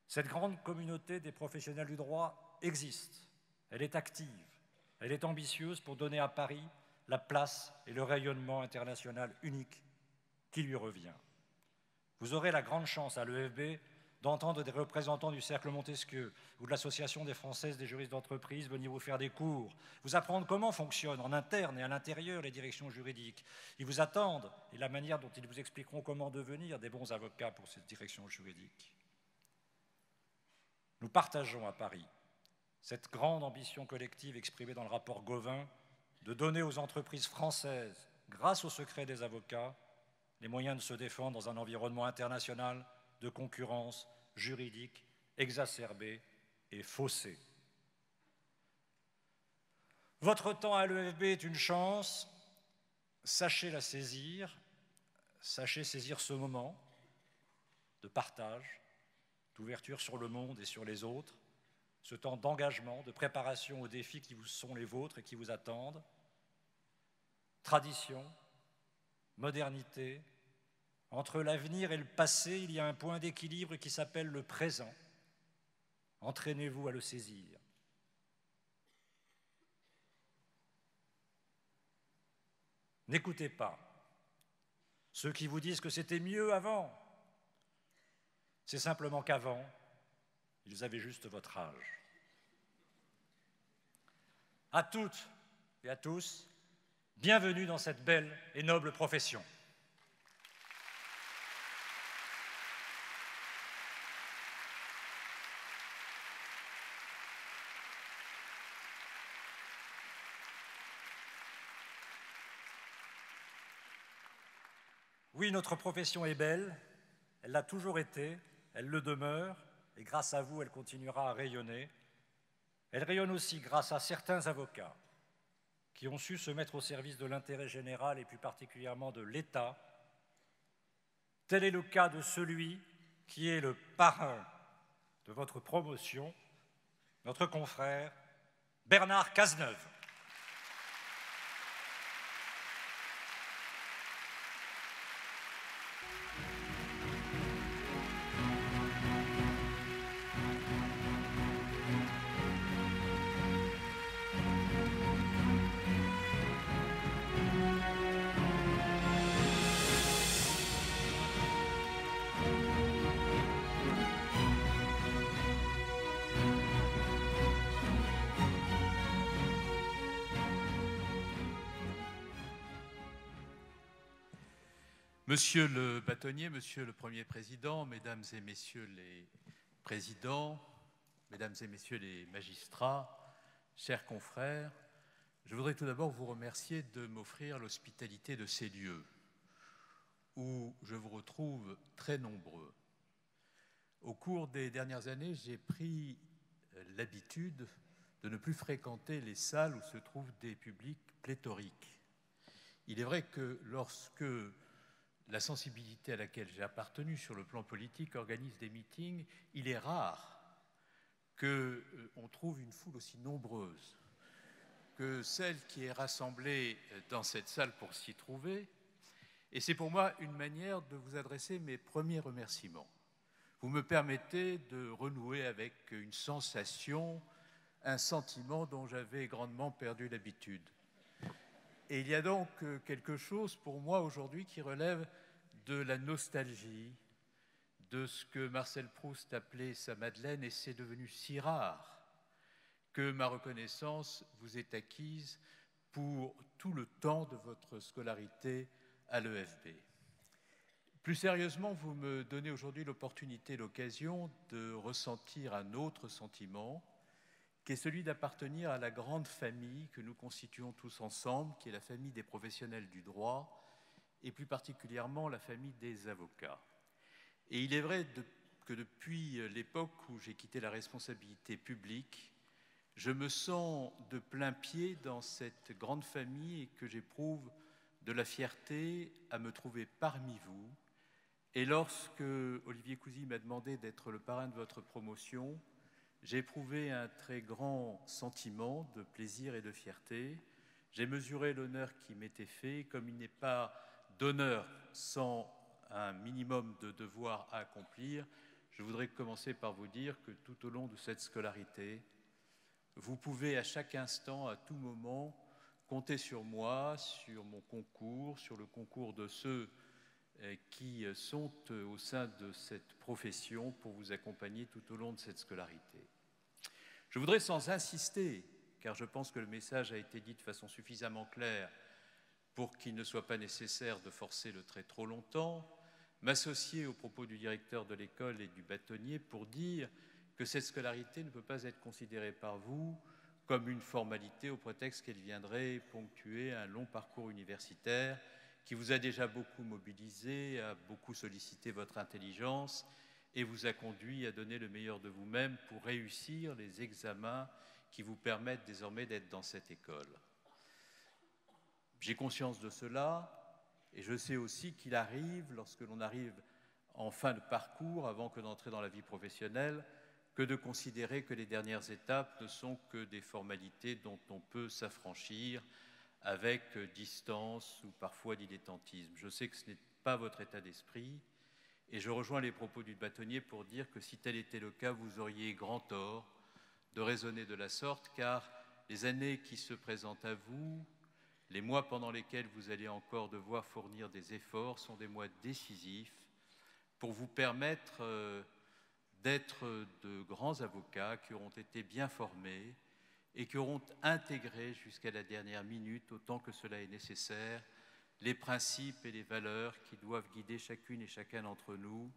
[SPEAKER 5] Cette grande communauté des professionnels du droit existe, elle est active, elle est ambitieuse pour donner à Paris la place et le rayonnement international unique qui lui revient. Vous aurez la grande chance à l'EFB d'entendre des représentants du Cercle Montesquieu ou de l'Association des Françaises des juristes d'entreprise venir vous faire des cours, vous apprendre comment fonctionnent en interne et à l'intérieur les directions juridiques. Ils vous attendent et la manière dont ils vous expliqueront comment devenir des bons avocats pour cette direction juridique. Nous partageons à Paris cette grande ambition collective exprimée dans le rapport Gauvin de donner aux entreprises françaises, grâce au secret des avocats, les moyens de se défendre dans un environnement international de concurrence juridique exacerbée et faussée. Votre temps à l'EFB est une chance, sachez la saisir, sachez saisir ce moment de partage, d'ouverture sur le monde et sur les autres, ce temps d'engagement, de préparation aux défis qui vous sont les vôtres et qui vous attendent. Tradition, modernité, entre l'avenir et le passé, il y a un point d'équilibre qui s'appelle le présent. Entraînez-vous à le saisir. N'écoutez pas ceux qui vous disent que c'était mieux avant. C'est simplement qu'avant, ils avaient juste votre âge. À toutes et à tous, bienvenue dans cette belle et noble profession. Oui, notre profession est belle, elle l'a toujours été, elle le demeure, et grâce à vous, elle continuera à rayonner. Elle rayonne aussi grâce à certains avocats qui ont su se mettre au service de l'intérêt général et plus particulièrement de l'État. Tel est le cas de celui qui est le parrain de votre promotion, notre confrère Bernard Cazeneuve.
[SPEAKER 6] Monsieur le bâtonnier, Monsieur le Premier Président, Mesdames et Messieurs les présidents, Mesdames et Messieurs les magistrats, chers confrères, je voudrais tout d'abord vous remercier de m'offrir l'hospitalité de ces lieux, où je vous retrouve très nombreux. Au cours des dernières années, j'ai pris l'habitude de ne plus fréquenter les salles où se trouvent des publics pléthoriques. Il est vrai que lorsque la sensibilité à laquelle j'ai appartenu sur le plan politique organise des meetings, il est rare qu'on trouve une foule aussi nombreuse que celle qui est rassemblée dans cette salle pour s'y trouver. Et c'est pour moi une manière de vous adresser mes premiers remerciements. Vous me permettez de renouer avec une sensation, un sentiment dont j'avais grandement perdu l'habitude. Et il y a donc quelque chose pour moi aujourd'hui qui relève de la nostalgie, de ce que Marcel Proust appelait sa Madeleine, et c'est devenu si rare que ma reconnaissance vous est acquise pour tout le temps de votre scolarité à l'EFB. Plus sérieusement, vous me donnez aujourd'hui l'opportunité, l'occasion de ressentir un autre sentiment, qui est celui d'appartenir à la grande famille que nous constituons tous ensemble, qui est la famille des professionnels du droit, et plus particulièrement la famille des avocats. Et il est vrai que depuis l'époque où j'ai quitté la responsabilité publique, je me sens de plein pied dans cette grande famille et que j'éprouve de la fierté à me trouver parmi vous. Et lorsque Olivier Cousy m'a demandé d'être le parrain de votre promotion, j'ai éprouvé un très grand sentiment de plaisir et de fierté. J'ai mesuré l'honneur qui m'était fait, comme il n'est pas d'honneur sans un minimum de devoirs à accomplir. Je voudrais commencer par vous dire que tout au long de cette scolarité, vous pouvez à chaque instant, à tout moment, compter sur moi, sur mon concours, sur le concours de ceux qui sont au sein de cette profession pour vous accompagner tout au long de cette scolarité. Je voudrais, sans insister, car je pense que le message a été dit de façon suffisamment claire pour qu'il ne soit pas nécessaire de forcer le trait trop longtemps, m'associer aux propos du directeur de l'école et du bâtonnier pour dire que cette scolarité ne peut pas être considérée par vous comme une formalité au prétexte qu'elle viendrait ponctuer un long parcours universitaire qui vous a déjà beaucoup mobilisé, a beaucoup sollicité votre intelligence et vous a conduit à donner le meilleur de vous-même pour réussir les examens qui vous permettent désormais d'être dans cette école. J'ai conscience de cela et je sais aussi qu'il arrive, lorsque l'on arrive en fin de parcours, avant que d'entrer dans la vie professionnelle, que de considérer que les dernières étapes ne sont que des formalités dont on peut s'affranchir avec distance ou parfois dilettantisme. Je sais que ce n'est pas votre état d'esprit et je rejoins les propos du bâtonnier pour dire que si tel était le cas, vous auriez grand tort de raisonner de la sorte, car les années qui se présentent à vous, les mois pendant lesquels vous allez encore devoir fournir des efforts sont des mois décisifs pour vous permettre d'être de grands avocats qui auront été bien formés et qui auront intégré jusqu'à la dernière minute, autant que cela est nécessaire, les principes et les valeurs qui doivent guider chacune et chacun d'entre nous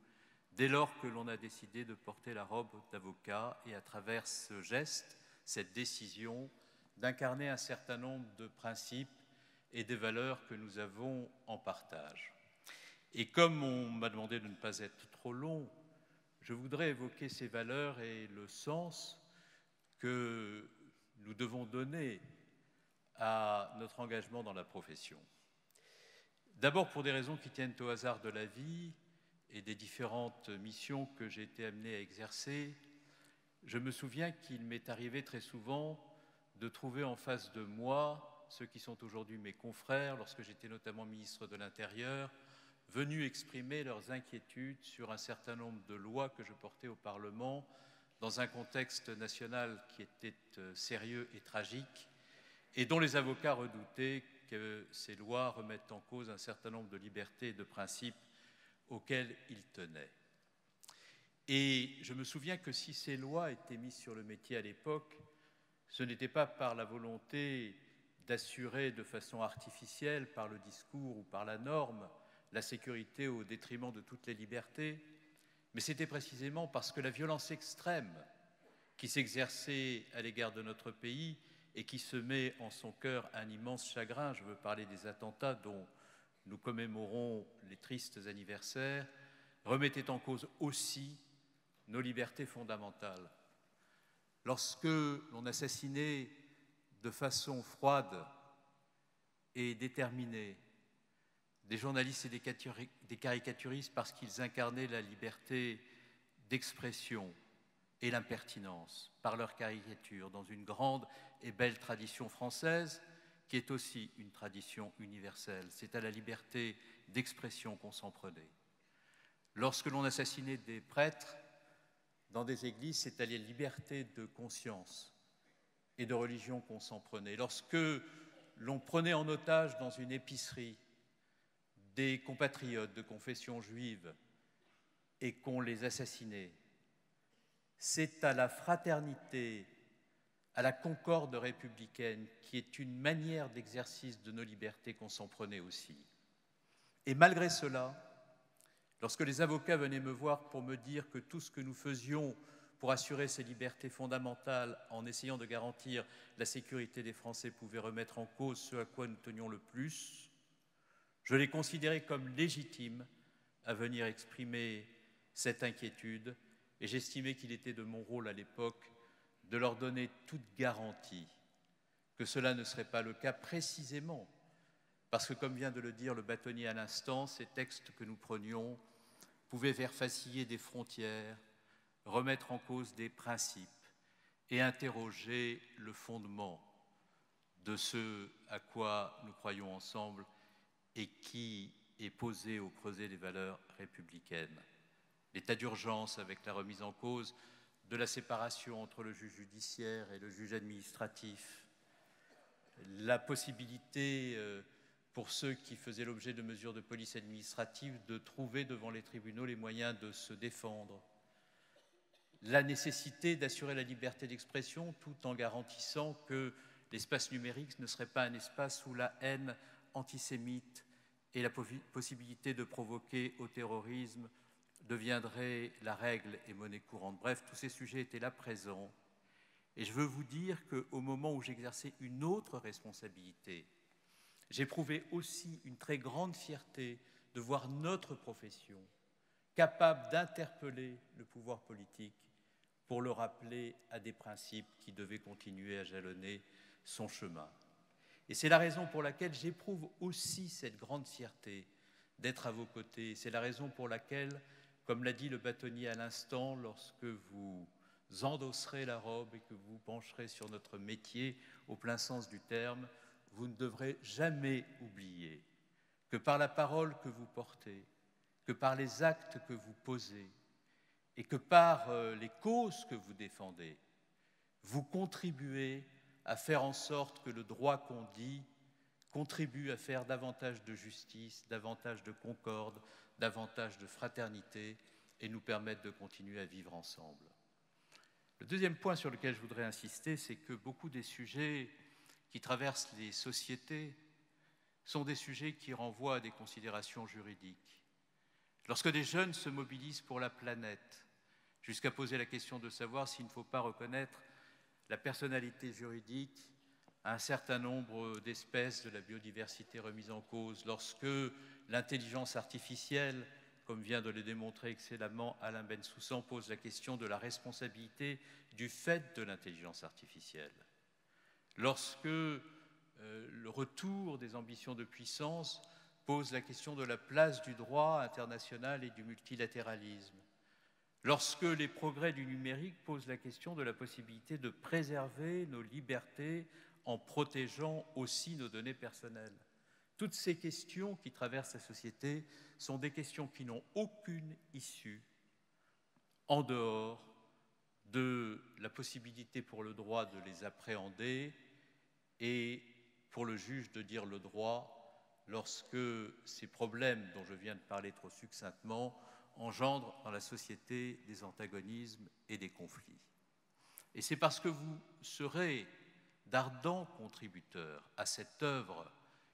[SPEAKER 6] dès lors que l'on a décidé de porter la robe d'avocat et à travers ce geste, cette décision, d'incarner un certain nombre de principes et des valeurs que nous avons en partage. Et comme on m'a demandé de ne pas être trop long, je voudrais évoquer ces valeurs et le sens que nous devons donner à notre engagement dans la profession. D'abord pour des raisons qui tiennent au hasard de la vie et des différentes missions que j'ai été amené à exercer. Je me souviens qu'il m'est arrivé très souvent de trouver en face de moi ceux qui sont aujourd'hui mes confrères, lorsque j'étais notamment ministre de l'Intérieur, venus exprimer leurs inquiétudes sur un certain nombre de lois que je portais au Parlement dans un contexte national qui était sérieux et tragique et dont les avocats redoutaient que ces lois remettent en cause un certain nombre de libertés et de principes auxquels ils tenaient. Et je me souviens que si ces lois étaient mises sur le métier à l'époque, ce n'était pas par la volonté d'assurer de façon artificielle, par le discours ou par la norme, la sécurité au détriment de toutes les libertés, mais c'était précisément parce que la violence extrême qui s'exerçait à l'égard de notre pays et qui semait en son cœur un immense chagrin, je veux parler des attentats dont nous commémorons les tristes anniversaires, remettait en cause aussi nos libertés fondamentales. Lorsque l'on assassinait de façon froide et déterminée des journalistes et des caricaturistes parce qu'ils incarnaient la liberté d'expression et l'impertinence par leur caricature dans une grande et belle tradition française qui est aussi une tradition universelle. C'est à la liberté d'expression qu'on s'en prenait. Lorsque l'on assassinait des prêtres dans des églises, c'est à la liberté de conscience et de religion qu'on s'en prenait. Lorsque l'on prenait en otage dans une épicerie des compatriotes de confession juive et qu'on les assassinait, c'est à la fraternité, à la concorde républicaine, qui est une manière d'exercice de nos libertés qu'on s'en prenait aussi. Et malgré cela, lorsque les avocats venaient me voir pour me dire que tout ce que nous faisions pour assurer ces libertés fondamentales en essayant de garantir la sécurité des Français pouvait remettre en cause ce à quoi nous tenions le plus, je les considérais comme légitimes à venir exprimer cette inquiétude et j'estimais qu'il était de mon rôle à l'époque de leur donner toute garantie que cela ne serait pas le cas précisément parce que, comme vient de le dire le bâtonnier à l'instant, ces textes que nous prenions pouvaient faire vaciller des frontières, remettre en cause des principes et interroger le fondement de ce à quoi nous croyons ensemble et qui est posé au creuset des valeurs républicaines. L'état d'urgence avec la remise en cause de la séparation entre le juge judiciaire et le juge administratif, la possibilité pour ceux qui faisaient l'objet de mesures de police administrative de trouver devant les tribunaux les moyens de se défendre, la nécessité d'assurer la liberté d'expression tout en garantissant que l'espace numérique ne serait pas un espace où la haine antisémite et la possibilité de provoquer au terrorisme deviendrait la règle et monnaie courante. Bref, tous ces sujets étaient là présents. Et je veux vous dire qu'au moment où j'exerçais une autre responsabilité, j'éprouvais aussi une très grande fierté de voir notre profession capable d'interpeller le pouvoir politique pour le rappeler à des principes qui devaient continuer à jalonner son chemin. Et c'est la raison pour laquelle j'éprouve aussi cette grande fierté d'être à vos côtés. C'est la raison pour laquelle, comme l'a dit le bâtonnier à l'instant, lorsque vous endosserez la robe et que vous pencherez sur notre métier au plein sens du terme, vous ne devrez jamais oublier que par la parole que vous portez, que par les actes que vous posez et que par les causes que vous défendez, vous contribuez à faire en sorte que le droit qu'on dit contribue à faire davantage de justice, davantage de concorde, davantage de fraternité et nous permettre de continuer à vivre ensemble. Le deuxième point sur lequel je voudrais insister, c'est que beaucoup des sujets qui traversent les sociétés sont des sujets qui renvoient à des considérations juridiques. Lorsque des jeunes se mobilisent pour la planète, jusqu'à poser la question de savoir s'il ne faut pas reconnaître la personnalité juridique à un certain nombre d'espèces de la biodiversité remise en cause, lorsque l'intelligence artificielle, comme vient de le démontrer excellemment Alain Bensoussan, pose la question de la responsabilité du fait de l'intelligence artificielle, lorsque le retour des ambitions de puissance pose la question de la place du droit international et du multilatéralisme, lorsque les progrès du numérique posent la question de la possibilité de préserver nos libertés en protégeant aussi nos données personnelles. Toutes ces questions qui traversent la société sont des questions qui n'ont aucune issue en dehors de la possibilité pour le droit de les appréhender et pour le juge de dire le droit lorsque ces problèmes dont je viens de parler trop succinctement engendrent dans la société des antagonismes et des conflits. Et c'est parce que vous serez d'ardents contributeurs à cette œuvre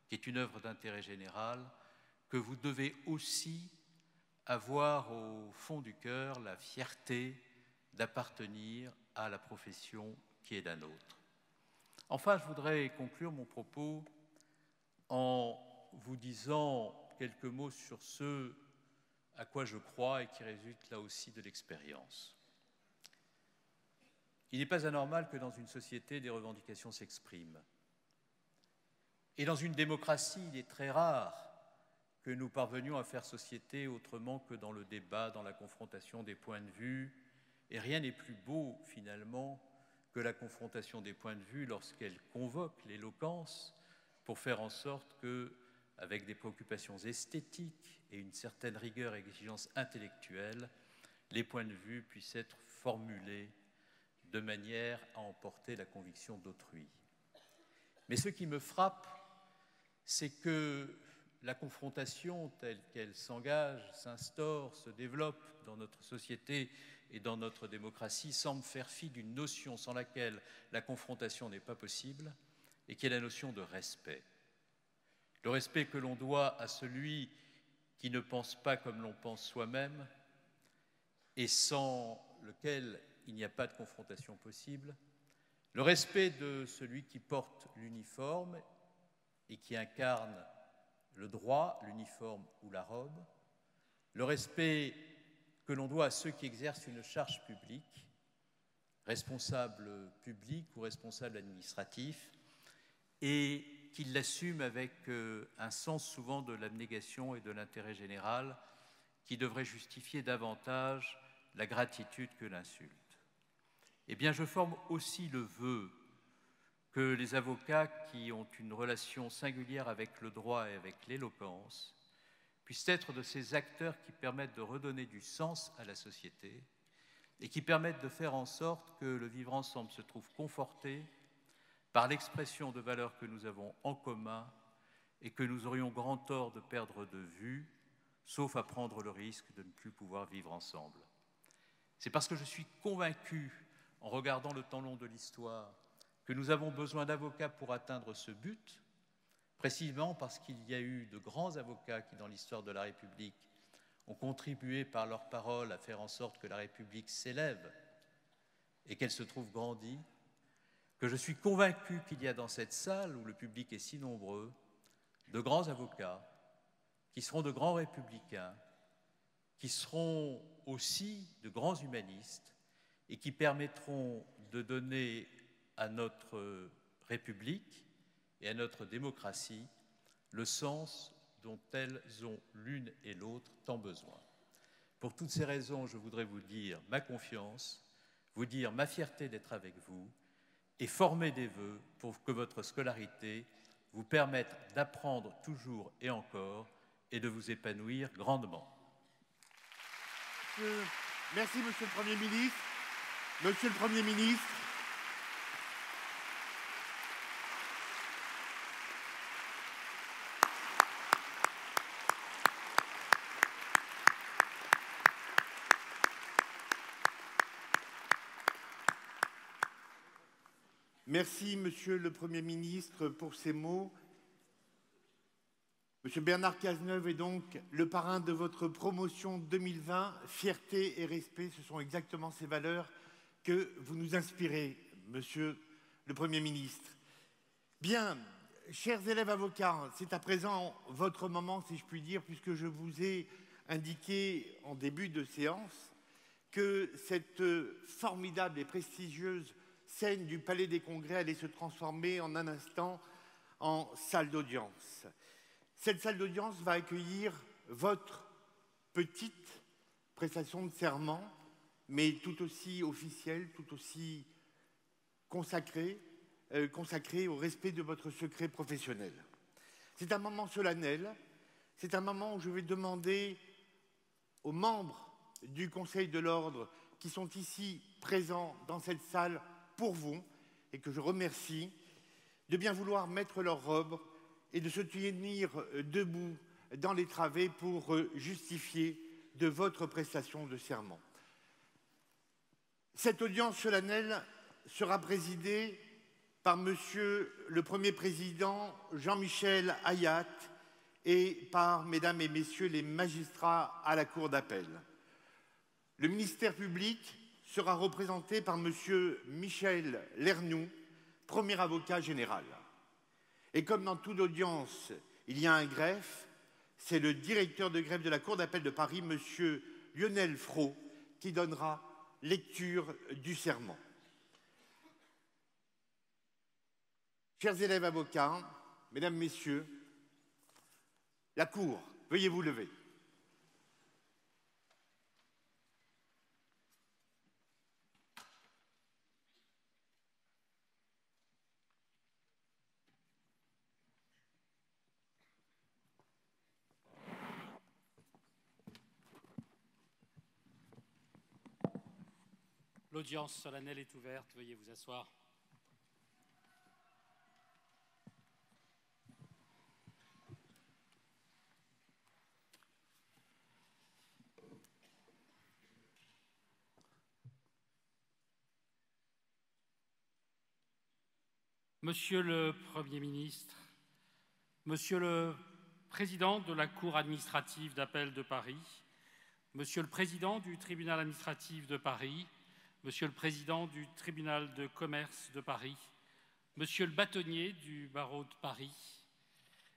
[SPEAKER 6] qui est une œuvre d'intérêt général que vous devez aussi avoir au fond du cœur la fierté d'appartenir à la profession qui est la nôtre. Enfin, je voudrais conclure mon propos en vous disant quelques mots sur ce à quoi je crois et qui résulte là aussi de l'expérience. Il n'est pas anormal que dans une société, des revendications s'expriment. Et dans une démocratie, il est très rare que nous parvenions à faire société autrement que dans le débat, dans la confrontation des points de vue. Et rien n'est plus beau, finalement, que la confrontation des points de vue lorsqu'elle convoque l'éloquence pour faire en sorte que, avec des préoccupations esthétiques et une certaine rigueur et exigence intellectuelle, les points de vue puissent être formulés de manière à emporter la conviction d'autrui. Mais ce qui me frappe, c'est que la confrontation telle qu'elle s'engage, s'instaure, se développe dans notre société et dans notre démocratie semble faire fi d'une notion sans laquelle la confrontation n'est pas possible et qui est la notion de respect. Le respect que l'on doit à celui qui ne pense pas comme l'on pense soi-même et sans lequel il n'y a pas de confrontation possible. Le respect de celui qui porte l'uniforme et qui incarne le droit, l'uniforme ou la robe. Le respect que l'on doit à ceux qui exercent une charge publique, responsables publics ou responsables administratifs, et qui l'assument avec un sens souvent de l'abnégation et de l'intérêt général qui devrait justifier davantage la gratitude que l'insulte. Eh bien, je forme aussi le vœu que les avocats qui ont une relation singulière avec le droit et avec l'éloquence puissent être de ces acteurs qui permettent de redonner du sens à la société et qui permettent de faire en sorte que le vivre ensemble se trouve conforté par l'expression de valeurs que nous avons en commun et que nous aurions grand tort de perdre de vue, sauf à prendre le risque de ne plus pouvoir vivre ensemble. C'est parce que je suis convaincu, en regardant le temps long de l'histoire, que nous avons besoin d'avocats pour atteindre ce but, précisément parce qu'il y a eu de grands avocats qui, dans l'histoire de la République, ont contribué par leurs paroles à faire en sorte que la République s'élève et qu'elle se trouve grandie, que je suis convaincu qu'il y a dans cette salle, où le public est si nombreux, de grands avocats qui seront de grands républicains, qui seront aussi de grands humanistes et qui permettront de donner à notre République et à notre démocratie le sens dont elles ont l'une et l'autre tant besoin. Pour toutes ces raisons, je voudrais vous dire ma confiance, vous dire ma fierté d'être avec vous et former des vœux pour que votre scolarité vous permette d'apprendre toujours et encore et de vous épanouir grandement.
[SPEAKER 3] Merci, Monsieur le Premier ministre. Monsieur le Premier ministre, merci, Monsieur le Premier ministre, pour ces mots. Monsieur Bernard Cazeneuve est donc le parrain de votre promotion 2020. Fierté et respect, ce sont exactement ces valeurs que vous nous inspirez, Monsieur le Premier ministre. Bien, chers élèves avocats, c'est à présent votre moment, si je puis dire, puisque je vous ai indiqué en début de séance que cette formidable et prestigieuse scène du Palais des Congrès allait se transformer en un instant en salle d'audience. Cette salle d'audience va accueillir votre petite prestation de serment, mais tout aussi officielle, tout aussi consacrée au respect de votre secret professionnel. C'est un moment solennel, c'est un moment où je vais demander aux membres du Conseil de l'Ordre qui sont ici présents dans cette salle pour vous, et que je remercie, de bien vouloir mettre leur robe et de se tenir debout dans les travées pour justifier de votre prestation de serment. Cette audience solennelle sera présidée par Monsieur le Premier Président Jean-Michel Ayat et par Mesdames et Messieurs les magistrats à la Cour d'appel. Le ministère public sera représenté par Monsieur Michel Lernoux, premier avocat général. Et comme dans toute audience, il y a un greffe, c'est le directeur de greffe de la Cour d'appel de Paris, M. Lionel Froh, qui donnera lecture du serment. Chers élèves avocats, mesdames, messieurs, la Cour, veuillez vous lever.
[SPEAKER 7] L'audience solennelle est ouverte. Veuillez vous asseoir. Monsieur le Premier ministre, Monsieur le Président de la Cour administrative d'appel de Paris, Monsieur le Président du Tribunal administratif de Paris, Monsieur le Président du Tribunal de commerce de Paris, Monsieur le bâtonnier du barreau de Paris,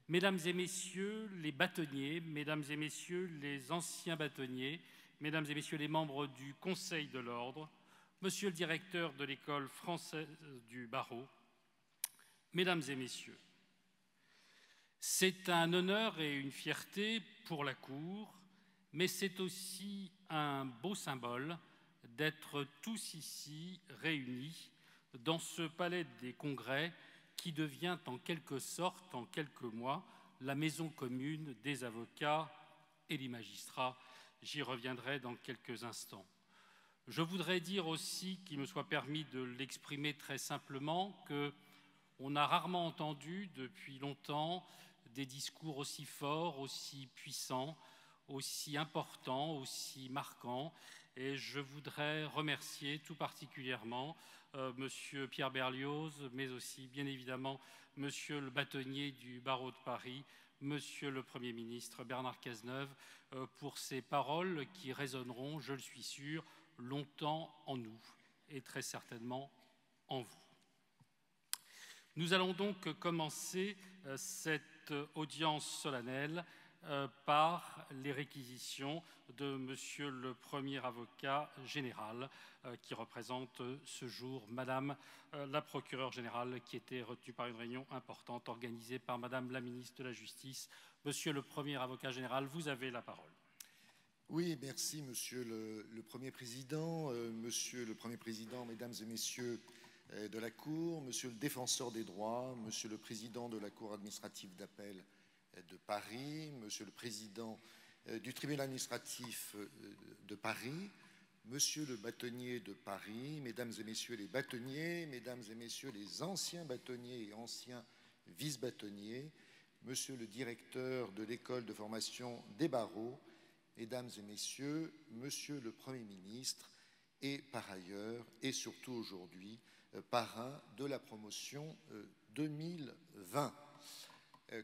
[SPEAKER 7] Mesdames et Messieurs les bâtonniers, Mesdames et Messieurs les anciens bâtonniers, Mesdames et Messieurs les membres du Conseil de l'Ordre, Monsieur le directeur de l'École française du barreau, Mesdames et Messieurs, c'est un honneur et une fierté pour la Cour, mais c'est aussi un beau symbole d'être tous ici réunis dans ce palais des congrès qui devient en quelque sorte, en quelques mois, la maison commune des avocats et des magistrats. J'y reviendrai dans quelques instants. Je voudrais dire aussi, qu'il me soit permis de l'exprimer très simplement, qu'on a rarement entendu depuis longtemps des discours aussi forts, aussi puissants, aussi importants, aussi marquants. Et je voudrais remercier tout particulièrement Monsieur Pierre Berlioz, mais aussi bien évidemment Monsieur le bâtonnier du barreau de Paris, Monsieur le Premier ministre Bernard Cazeneuve, pour ces paroles qui résonneront, je le suis sûr, longtemps en nous et très certainement en vous. Nous allons donc commencer cette audience solennelle par les réquisitions de Monsieur le Premier avocat général qui représente ce jour Madame la procureure générale qui était retenue par une réunion importante organisée par Madame la ministre de la Justice. Monsieur le Premier avocat général, vous avez la parole.
[SPEAKER 8] Oui, merci Monsieur le Premier Président. Monsieur le Premier Président, Mesdames et Messieurs de la Cour, Monsieur le Défenseur des droits, Monsieur le Président de la Cour administrative d'appel de Paris, Monsieur le Président du Tribunal administratif de Paris, Monsieur le bâtonnier de Paris, Mesdames et Messieurs les bâtonniers, Mesdames et Messieurs les anciens bâtonniers et anciens vice-bâtonniers, Monsieur le directeur de l'École de formation des barreaux, Mesdames et Messieurs, Monsieur le Premier ministre et par ailleurs et surtout aujourd'hui parrain de la promotion 2020.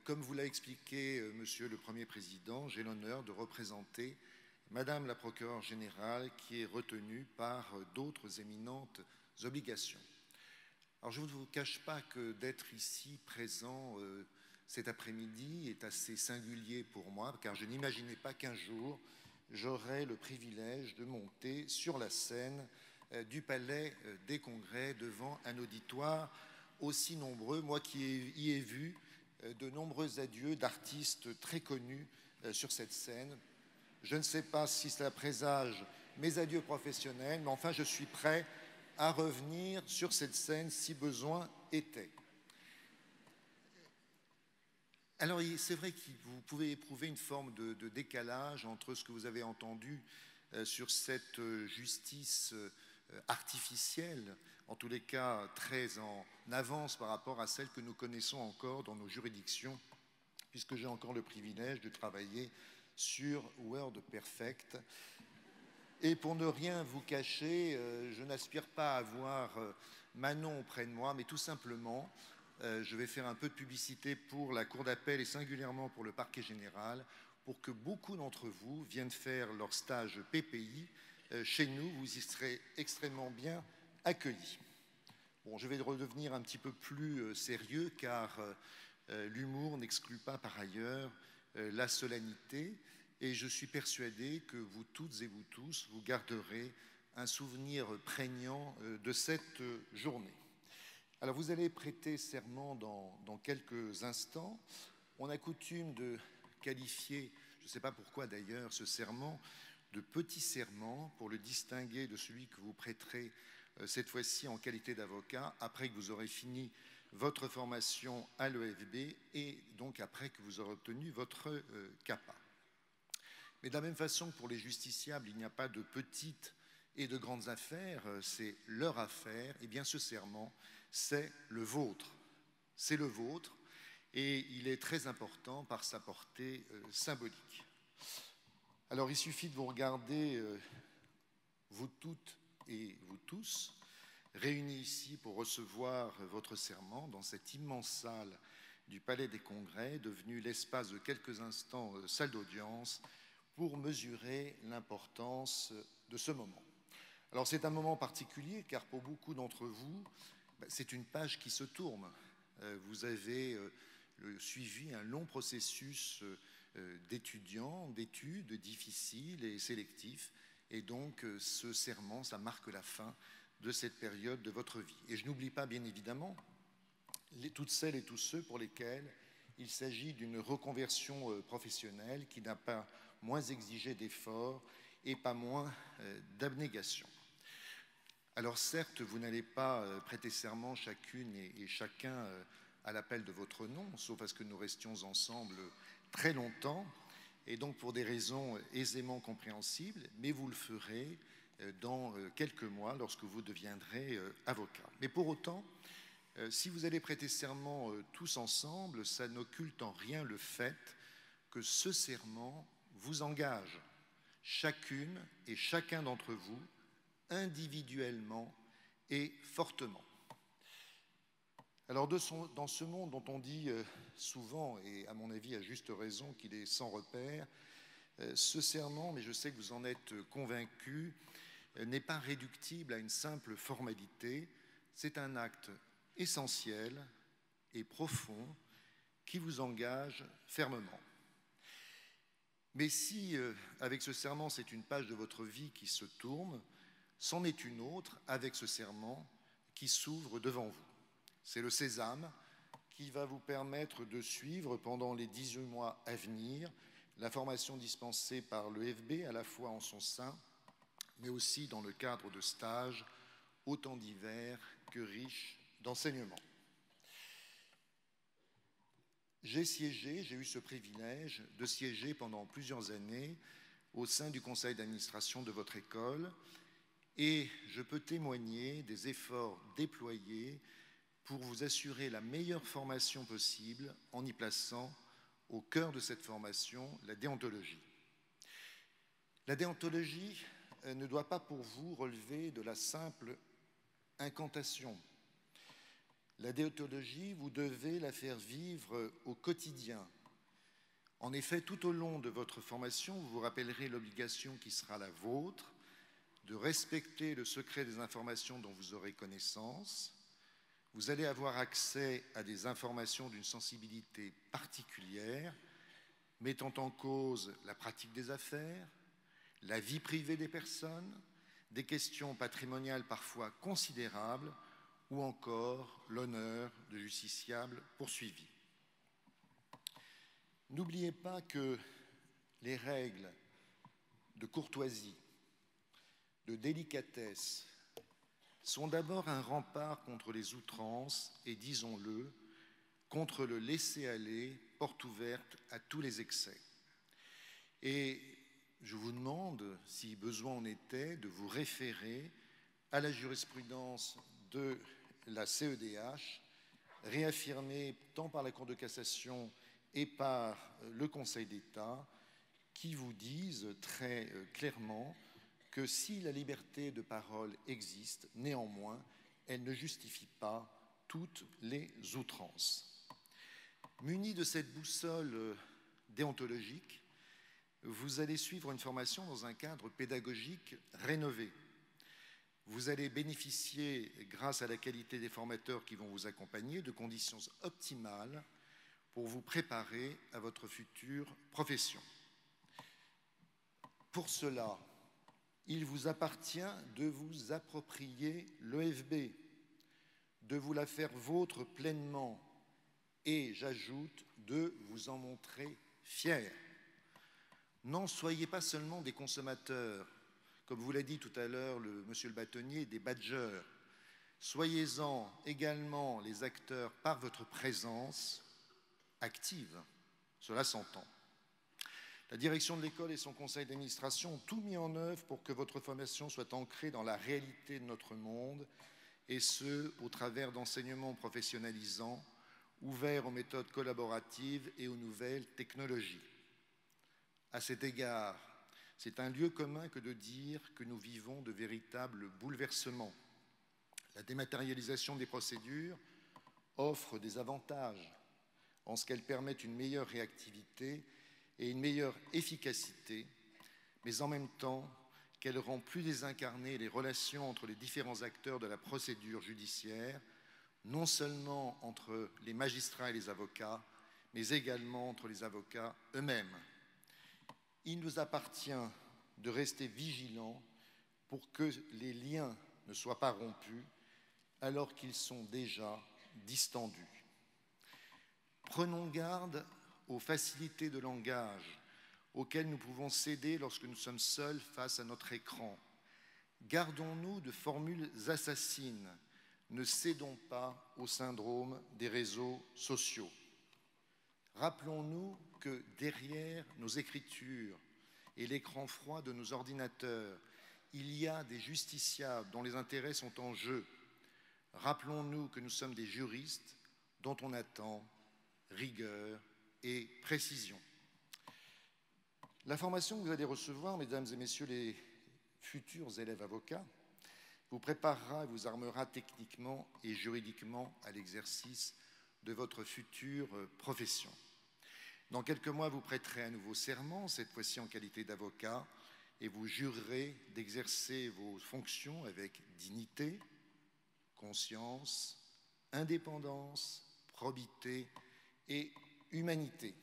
[SPEAKER 8] Comme vous l'a expliqué Monsieur le Premier Président, j'ai l'honneur de représenter Madame la procureure générale qui est retenue par d'autres éminentes obligations. Alors je ne vous cache pas que d'être ici présent cet après-midi est assez singulier pour moi, car je n'imaginais pas qu'un jour j'aurais le privilège de monter sur la scène du Palais des Congrès devant un auditoire aussi nombreux, moi qui y ai vu de nombreux adieux d'artistes très connus sur cette scène. Je ne sais pas si cela présage mes adieux professionnels, mais enfin je suis prêt à revenir sur cette scène si besoin était. Alors c'est vrai que vous pouvez éprouver une forme de décalage entre ce que vous avez entendu sur cette justice artificielle, en tous les cas très en avance par rapport à celle que nous connaissons encore dans nos juridictions, puisque j'ai encore le privilège de travailler sur WordPerfect. Et pour ne rien vous cacher, je n'aspire pas à avoir Manon auprès de moi, mais tout simplement, je vais faire un peu de publicité pour la Cour d'appel et singulièrement pour le parquet général, pour que beaucoup d'entre vous viennent faire leur stage PPI chez nous. Vous y serez extrêmement bien accueillis. Bon, je vais redevenir un petit peu plus sérieux, car l'humour n'exclut pas par ailleurs la solennité, et je suis persuadé que vous toutes et vous tous, vous garderez un souvenir prégnant de cette journée. Alors vous allez prêter serment dans quelques instants. On a coutume de qualifier, je ne sais pas pourquoi d'ailleurs, ce serment de petit serment pour le distinguer de celui que vous prêterez cette fois-ci en qualité d'avocat, après que vous aurez fini votre formation à l'EFB et donc après que vous aurez obtenu votre CAPA. Mais de la même façon que pour les justiciables, il n'y a pas de petites et de grandes affaires, c'est leur affaire, et bien ce serment, c'est le vôtre. C'est le vôtre, et il est très important par sa portée symbolique. Alors il suffit de vous regarder, vous toutes et vous tous, réunis ici pour recevoir votre serment dans cette immense salle du Palais des Congrès, devenue l'espace de quelques instants salle d'audience, pour mesurer l'importance de ce moment. Alors c'est un moment particulier car pour beaucoup d'entre vous, c'est une page qui se tourne. Vous avez suivi un long processus d'études difficiles et sélectifs, et donc ce serment, ça marque la fin de cette période de votre vie. Et je n'oublie pas bien évidemment toutes celles et tous ceux pour lesquels il s'agit d'une reconversion professionnelle qui n'a pas moins exigé d'efforts et pas moins d'abnégation. Alors certes, vous n'allez pas prêter serment chacune et chacun à l'appel de votre nom, sauf à ce que nous restions ensemble très longtemps, et donc pour des raisons aisément compréhensibles, mais vous le ferez dans quelques mois lorsque vous deviendrez avocat. Mais pour autant, si vous allez prêter serment tous ensemble, ça n'occulte en rien le fait que ce serment vous engage, chacune et chacun d'entre vous, individuellement et fortement. Alors dans ce monde dont on dit souvent, et à mon avis à juste raison, qu'il est sans repère, ce serment, mais je sais que vous en êtes convaincus, n'est pas réductible à une simple formalité. C'est un acte essentiel et profond qui vous engage fermement. Mais si, avec ce serment, c'est une page de votre vie qui se tourne, c'en est une autre avec ce serment qui s'ouvre devant vous. C'est le sésame qui va vous permettre de suivre pendant les 18 mois à venir la formation dispensée par l'EFB, à la fois en son sein, mais aussi dans le cadre de stages autant divers que riches d'enseignement. J'ai eu ce privilège de siéger pendant plusieurs années au sein du conseil d'administration de votre école, et je peux témoigner des efforts déployés pour vous assurer la meilleure formation possible en y plaçant au cœur de cette formation la déontologie. La déontologie ne doit pas pour vous relever de la simple incantation. La déontologie, vous devez la faire vivre au quotidien. En effet, tout au long de votre formation, vous vous rappellerez l'obligation qui sera la vôtre de respecter le secret des informations dont vous aurez connaissance. Vous allez avoir accès à des informations d'une sensibilité particulière, mettant en cause la pratique des affaires, la vie privée des personnes, des questions patrimoniales parfois considérables, ou encore l'honneur de justiciable poursuivi. N'oubliez pas que les règles de courtoisie, de délicatesse, sont d'abord un rempart contre les outrances et, disons-le, contre le laisser-aller, porte ouverte à tous les excès. Et je vous demande, si besoin en était, de vous référer à la jurisprudence de la CEDH, réaffirmée tant par la Cour de cassation et par le Conseil d'État, qui vous disent très clairement que si la liberté de parole existe, néanmoins, elle ne justifie pas toutes les outrances. Muni de cette boussole déontologique, vous allez suivre une formation dans un cadre pédagogique rénové. Vous allez bénéficier, grâce à la qualité des formateurs qui vont vous accompagner, de conditions optimales pour vous préparer à votre future profession. Pour cela, il vous appartient de vous approprier l'EFB, de vous la faire vôtre pleinement et, j'ajoute, de vous en montrer fiers. N'en soyez pas seulement des consommateurs, comme vous l'a dit tout à l'heure monsieur le bâtonnier, des badgers. Soyez-en également les acteurs par votre présence active. Cela s'entend. La direction de l'école et son conseil d'administration ont tout mis en œuvre pour que votre formation soit ancrée dans la réalité de notre monde, et ce, au travers d'enseignements professionnalisants, ouverts aux méthodes collaboratives et aux nouvelles technologies. À cet égard, c'est un lieu commun que de dire que nous vivons de véritables bouleversements. La dématérialisation des procédures offre des avantages en ce qu'elle permet une meilleure réactivité et une meilleure efficacité, mais en même temps qu'elle rend plus désincarnées les relations entre les différents acteurs de la procédure judiciaire, non seulement entre les magistrats et les avocats, mais également entre les avocats eux-mêmes. Il nous appartient de rester vigilants pour que les liens ne soient pas rompus alors qu'ils sont déjà distendus. Prenons garde aux facilités de langage auxquelles nous pouvons céder lorsque nous sommes seuls face à notre écran. Gardons-nous de formules assassines. Ne cédons pas au syndrome des réseaux sociaux. Rappelons-nous que derrière nos écritures et l'écran froid de nos ordinateurs, il y a des justiciables dont les intérêts sont en jeu. Rappelons-nous que nous sommes des juristes dont on attend rigueur et précision. La formation que vous allez recevoir, mesdames et messieurs les futurs élèves avocats, vous préparera et vous armera techniquement et juridiquement à l'exercice de votre future profession. Dans quelques mois, vous prêterez un nouveau serment, cette fois-ci en qualité d'avocat, et vous jurerez d'exercer vos fonctions avec dignité, conscience, indépendance, probité et humanité.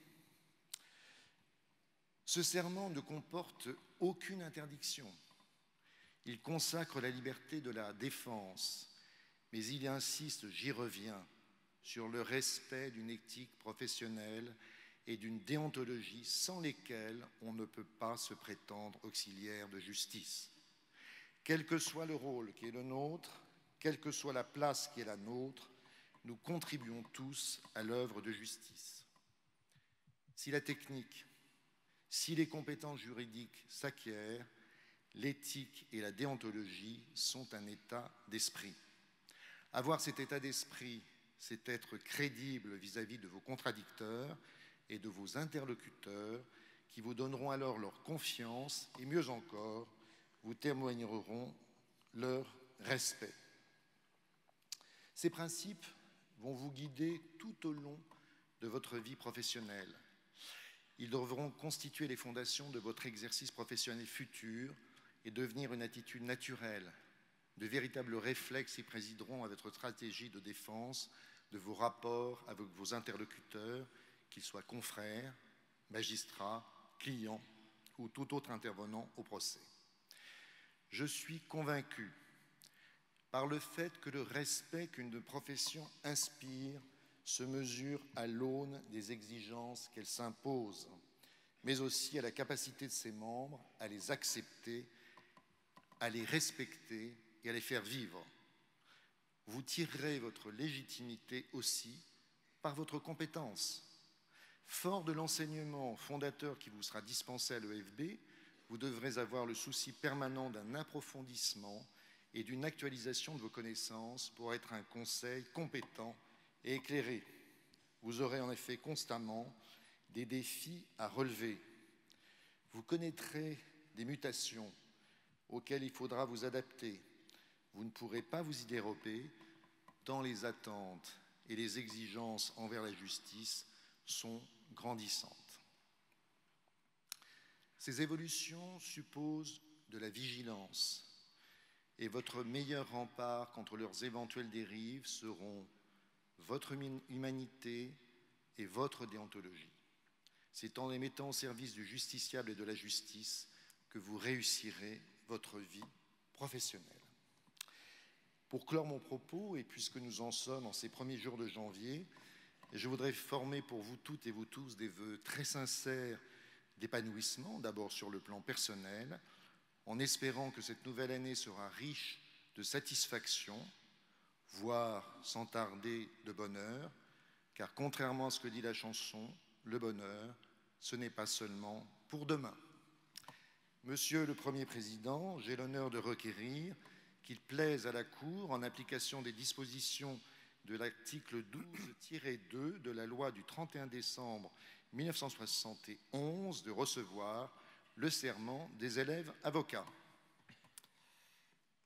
[SPEAKER 8] Ce serment ne comporte aucune interdiction. Il consacre la liberté de la défense, mais il insiste, j'y reviens, sur le respect d'une éthique professionnelle et d'une déontologie sans lesquelles on ne peut pas se prétendre auxiliaire de justice. Quel que soit le rôle qui est le nôtre, quelle que soit la place qui est la nôtre, nous contribuons tous à l'œuvre de justice. Si la technique, si les compétences juridiques s'acquièrent, l'éthique et la déontologie sont un état d'esprit. Avoir cet état d'esprit, c'est être crédible vis-à-vis de vos contradicteurs et de vos interlocuteurs qui vous donneront alors leur confiance et mieux encore, vous témoigneront leur respect. Ces principes vont vous guider tout au long de votre vie professionnelle. Ils devront constituer les fondations de votre exercice professionnel futur et devenir une attitude naturelle. De véritables réflexes y présideront à votre stratégie de défense, de vos rapports avec vos interlocuteurs, qu'ils soient confrères, magistrats, clients ou tout autre intervenant au procès. Je suis convaincu par le fait que le respect qu'une profession inspire se mesure à l'aune des exigences qu'elle s'impose, mais aussi à la capacité de ses membres à les accepter, à les respecter et à les faire vivre. Vous tirerez votre légitimité aussi par votre compétence. Fort de l'enseignement fondateur qui vous sera dispensé à l'EFB, vous devrez avoir le souci permanent d'un approfondissement et d'une actualisation de vos connaissances pour être un conseil compétent et éclairé. Vous aurez en effet constamment des défis à relever. Vous connaîtrez des mutations auxquelles il faudra vous adapter. Vous ne pourrez pas vous y dérober tant les attentes et les exigences envers la justice sont grandissantes. Ces évolutions supposent de la vigilance et votre meilleur rempart contre leurs éventuelles dérives seront votre humanité et votre déontologie. C'est en les mettant au service du justiciable et de la justice que vous réussirez votre vie professionnelle. Pour clore mon propos, et puisque nous en sommes en ces premiers jours de janvier, je voudrais former pour vous toutes et vous tous des vœux très sincères d'épanouissement, d'abord sur le plan personnel, en espérant que cette nouvelle année sera riche de satisfaction, voire sans tarder de bonheur, car contrairement à ce que dit la chanson, le bonheur, ce n'est pas seulement pour demain. Monsieur le Premier Président, j'ai l'honneur de requérir qu'il plaise à la Cour, en application des dispositions de l'article 12-2 de la loi du 31 décembre 1971, de recevoir le serment des élèves avocats.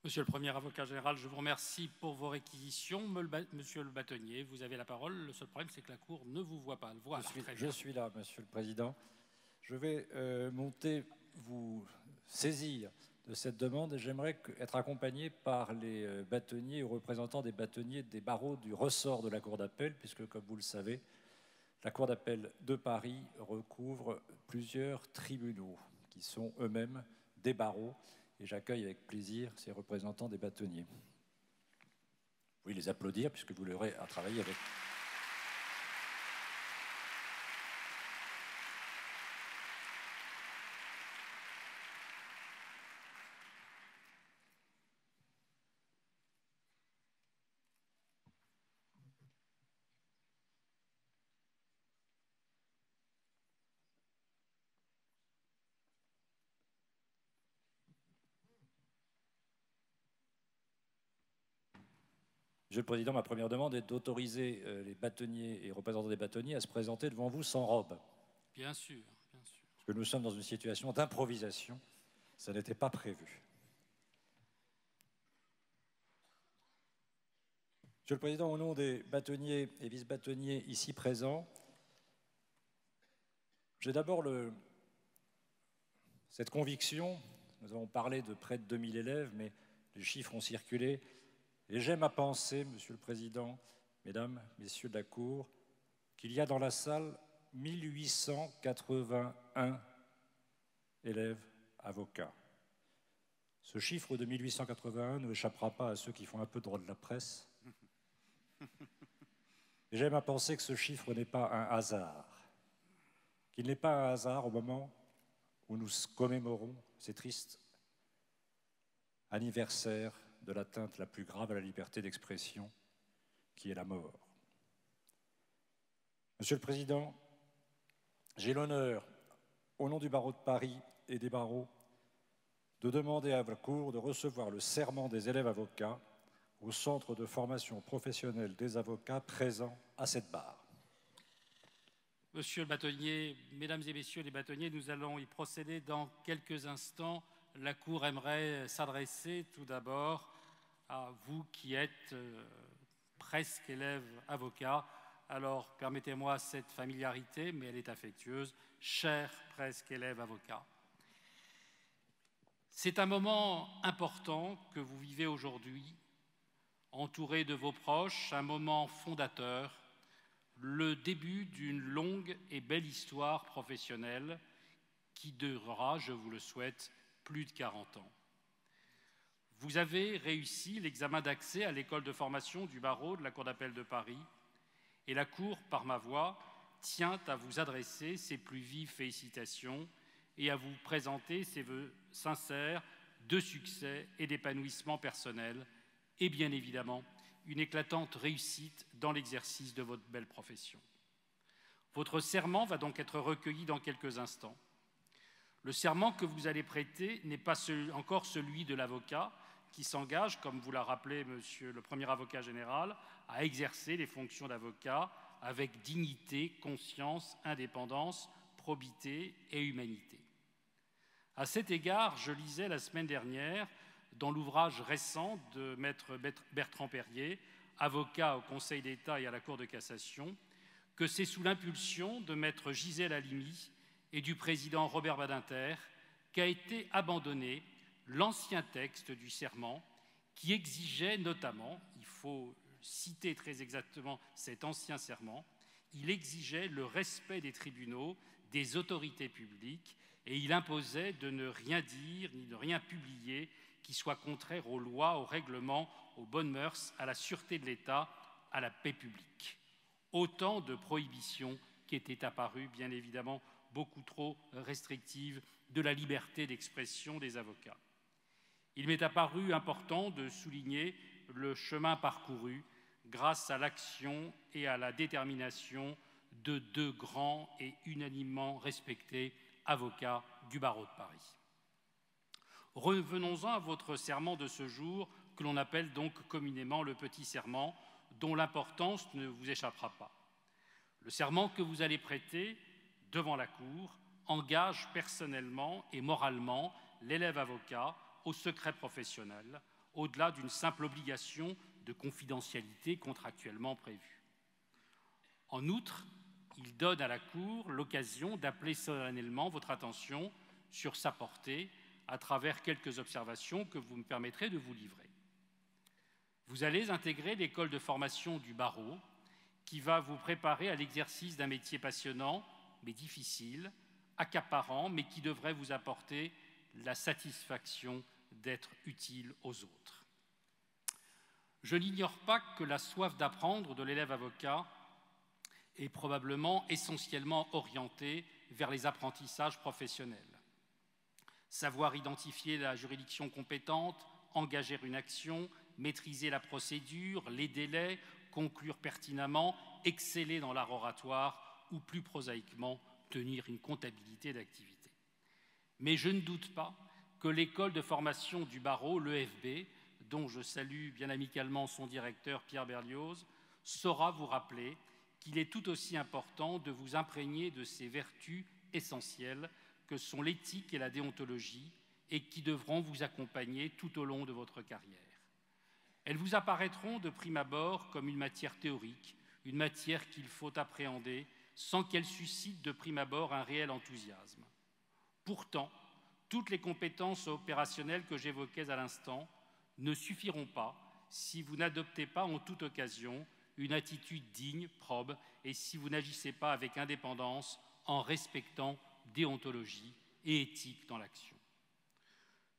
[SPEAKER 7] Monsieur le Premier Avocat général, je vous remercie pour vos réquisitions. Monsieur le bâtonnier, vous avez la parole. Le seul problème, c'est que la Cour ne vous voit pas. Voilà,
[SPEAKER 5] je suis là, Monsieur le Président. Je vais monter vous saisir de cette demande et j'aimerais être accompagné par les bâtonniers et représentants des bâtonniers des barreaux du ressort de la Cour d'appel, puisque, comme vous le savez, la Cour d'appel de Paris recouvre plusieurs tribunaux qui sont eux-mêmes des barreaux. Et j'accueille avec plaisir ces représentants des bâtonniers. Vous pouvez les applaudir puisque vous l'aurez à travailler avec. Monsieur le Président, ma première demande est d'autoriser les bâtonniers et représentants des bâtonniers à se présenter devant vous sans robe.
[SPEAKER 7] Bien sûr, bien sûr.
[SPEAKER 5] Parce que nous sommes dans une situation d'improvisation. Ça n'était pas prévu. Monsieur le Président, au nom des bâtonniers et vice-bâtonniers ici présents, j'ai d'abord cette conviction. Nous avons parlé de près de 2000 élèves, mais les chiffres ont circulé. Et j'aime à penser, Monsieur le Président, Mesdames, Messieurs de la Cour, qu'il y a dans la salle 1881 élèves avocats. Ce chiffre de 1881 ne échappera pas à ceux qui font un peu de droit de la presse. Et j'aime à penser que ce chiffre n'est pas un hasard, qu'il n'est pas un hasard au moment où nous commémorons ces tristes anniversaires de l'atteinte la plus grave à la liberté d'expression, qui est la mort. Monsieur le Président, j'ai l'honneur, au nom du barreau de Paris et des barreaux, de demander à la Cour de recevoir le serment des élèves avocats au centre de formation professionnelle des avocats présents à cette barre.
[SPEAKER 7] Monsieur le bâtonnier, Mesdames et Messieurs les bâtonniers, nous allons y procéder dans quelques instants. La Cour aimerait s'adresser tout d'abord à vous qui êtes presque élève avocat. Alors, permettez-moi cette familiarité, mais elle est affectueuse. Cher presque élève avocat. C'est un moment important que vous vivez aujourd'hui, entouré de vos proches, un moment fondateur, le début d'une longue et belle histoire professionnelle qui durera, je vous le souhaite, plus de 40 ans. Vous avez réussi l'examen d'accès à l'école de formation du barreau de la Cour d'appel de Paris et la Cour, par ma voix, tient à vous adresser ses plus vives félicitations et à vous présenter ses vœux sincères de succès et d'épanouissement personnel et bien évidemment une éclatante réussite dans l'exercice de votre belle profession. Votre serment va donc être recueilli dans quelques instants. Le serment que vous allez prêter n'est pas encore celui de l'avocat qui s'engage, comme vous l'a rappelé Monsieur le Premier Avocat général, à exercer les fonctions d'avocat avec dignité, conscience, indépendance, probité et humanité. À cet égard, je lisais la semaine dernière, dans l'ouvrage récent de Maître Bertrand Perrier, avocat au Conseil d'État et à la Cour de cassation, que c'est sous l'impulsion de Maître Gisèle Halimi et du président Robert Badinter qu'a été abandonné l'ancien texte du serment qui exigeait notamment, il faut citer très exactement cet ancien serment, il exigeait le respect des tribunaux, des autorités publiques, et il imposait de ne rien dire ni de rien publier qui soit contraire aux lois, aux règlements, aux bonnes mœurs, à la sûreté de l'État, à la paix publique. Autant de prohibitions qui étaient apparues, bien évidemment, beaucoup trop restrictives de la liberté d'expression des avocats. Il m'est apparu important de souligner le chemin parcouru grâce à l'action et à la détermination de deux grands et unanimement respectés avocats du barreau de Paris. Revenons-en à votre serment de ce jour, que l'on appelle donc communément le petit serment, dont l'importance ne vous échappera pas. Le serment que vous allez prêter devant la Cour engage personnellement et moralement l'élève avocat au secret professionnel, au-delà d'une simple obligation de confidentialité contractuellement prévue. En outre, il donne à la Cour l'occasion d'appeler solennellement votre attention sur sa portée à travers quelques observations que vous me permettrez de vous livrer. Vous allez intégrer l'école de formation du barreau qui va vous préparer à l'exercice d'un métier passionnant mais difficile, accaparant mais qui devrait vous apporter la satisfaction d'être utile aux autres. Je n'ignore pas que la soif d'apprendre de l'élève avocat est probablement essentiellement orientée vers les apprentissages professionnels. Savoir identifier la juridiction compétente, engager une action, maîtriser la procédure, les délais, conclure pertinemment, exceller dans l'art oratoire ou plus prosaïquement tenir une comptabilité d'activité. Mais je ne doute pas que l'école de formation du barreau, l'EFB, dont je salue bien amicalement son directeur Pierre Berlioz, saura vous rappeler qu'il est tout aussi important de vous imprégner de ces vertus essentielles que sont l'éthique et la déontologie et qui devront vous accompagner tout au long de votre carrière. Elles vous apparaîtront de prime abord comme une matière théorique, une matière qu'il faut appréhender sans qu'elle suscite de prime abord un réel enthousiasme. Pourtant, toutes les compétences opérationnelles que j'évoquais à l'instant ne suffiront pas si vous n'adoptez pas en toute occasion une attitude digne, probe, et si vous n'agissez pas avec indépendance en respectant déontologie et éthique dans l'action.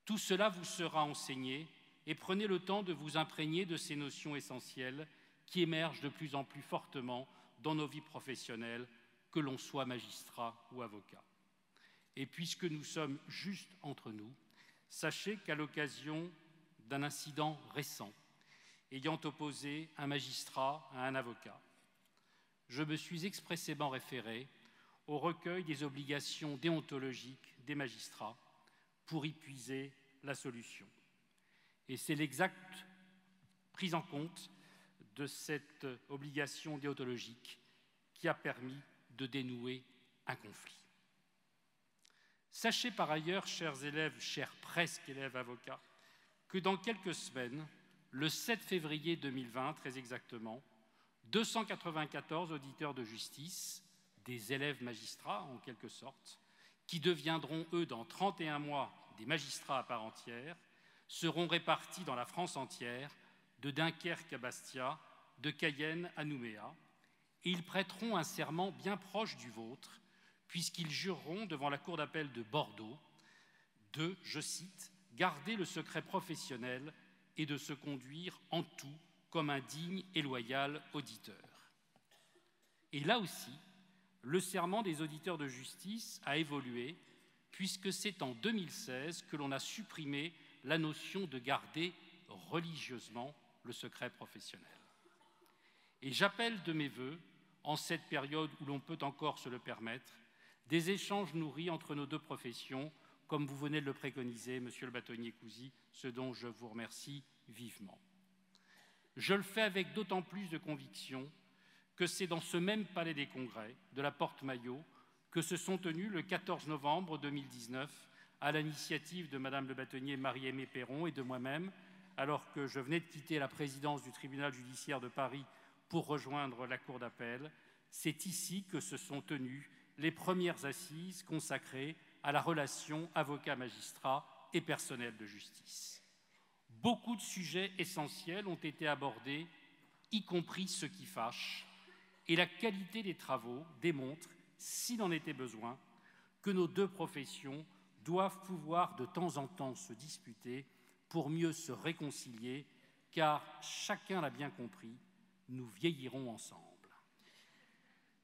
[SPEAKER 7] Tout cela vous sera enseigné et prenez le temps de vous imprégner de ces notions essentielles qui émergent de plus en plus fortement dans nos vies professionnelles, que l'on soit magistrat ou avocat. Et puisque nous sommes juste entre nous, sachez qu'à l'occasion d'un incident récent ayant opposé un magistrat à un avocat, je me suis expressément référé au recueil des obligations déontologiques des magistrats pour y puiser la solution. Et c'est l'exacte prise en compte de cette obligation déontologique qui a permis de dénouer un conflit. Sachez par ailleurs, chers élèves, chers presque élèves avocats, que dans quelques semaines, le 7 février 2020 très exactement, 294 auditeurs de justice, des élèves magistrats en quelque sorte, qui deviendront eux dans 31 mois des magistrats à part entière, seront répartis dans la France entière, de Dunkerque à Bastia, de Cayenne à Nouméa, et ils prêteront un serment bien proche du vôtre, puisqu'ils jureront devant la Cour d'appel de Bordeaux de, je cite, « garder le secret professionnel et de se conduire en tout comme un digne et loyal auditeur ». Et là aussi, le serment des auditeurs de justice a évolué, puisque c'est en 2016 que l'on a supprimé la notion de garder religieusement le secret professionnel. Et j'appelle de mes vœux, en cette période où l'on peut encore se le permettre, des échanges nourris entre nos deux professions, comme vous venez de le préconiser, Monsieur le bâtonnier Cousy, ce dont je vous remercie vivement. Je le fais avec d'autant plus de conviction que c'est dans ce même palais des congrès de la Porte-Maillot que se sont tenus le 14 novembre 2019, à l'initiative de Madame le bâtonnier Marie-Aimée Perron et de moi-même, alors que je venais de quitter la présidence du tribunal judiciaire de Paris pour rejoindre la cour d'appel, c'est ici que se sont tenues les premières assises consacrées à la relation avocat-magistrat et personnel de justice. Beaucoup de sujets essentiels ont été abordés, y compris ceux qui fâchent, et la qualité des travaux démontrent, s'il en était besoin, que nos deux professions doivent pouvoir de temps en temps se disputer pour mieux se réconcilier, car chacun l'a bien compris, nous vieillirons ensemble.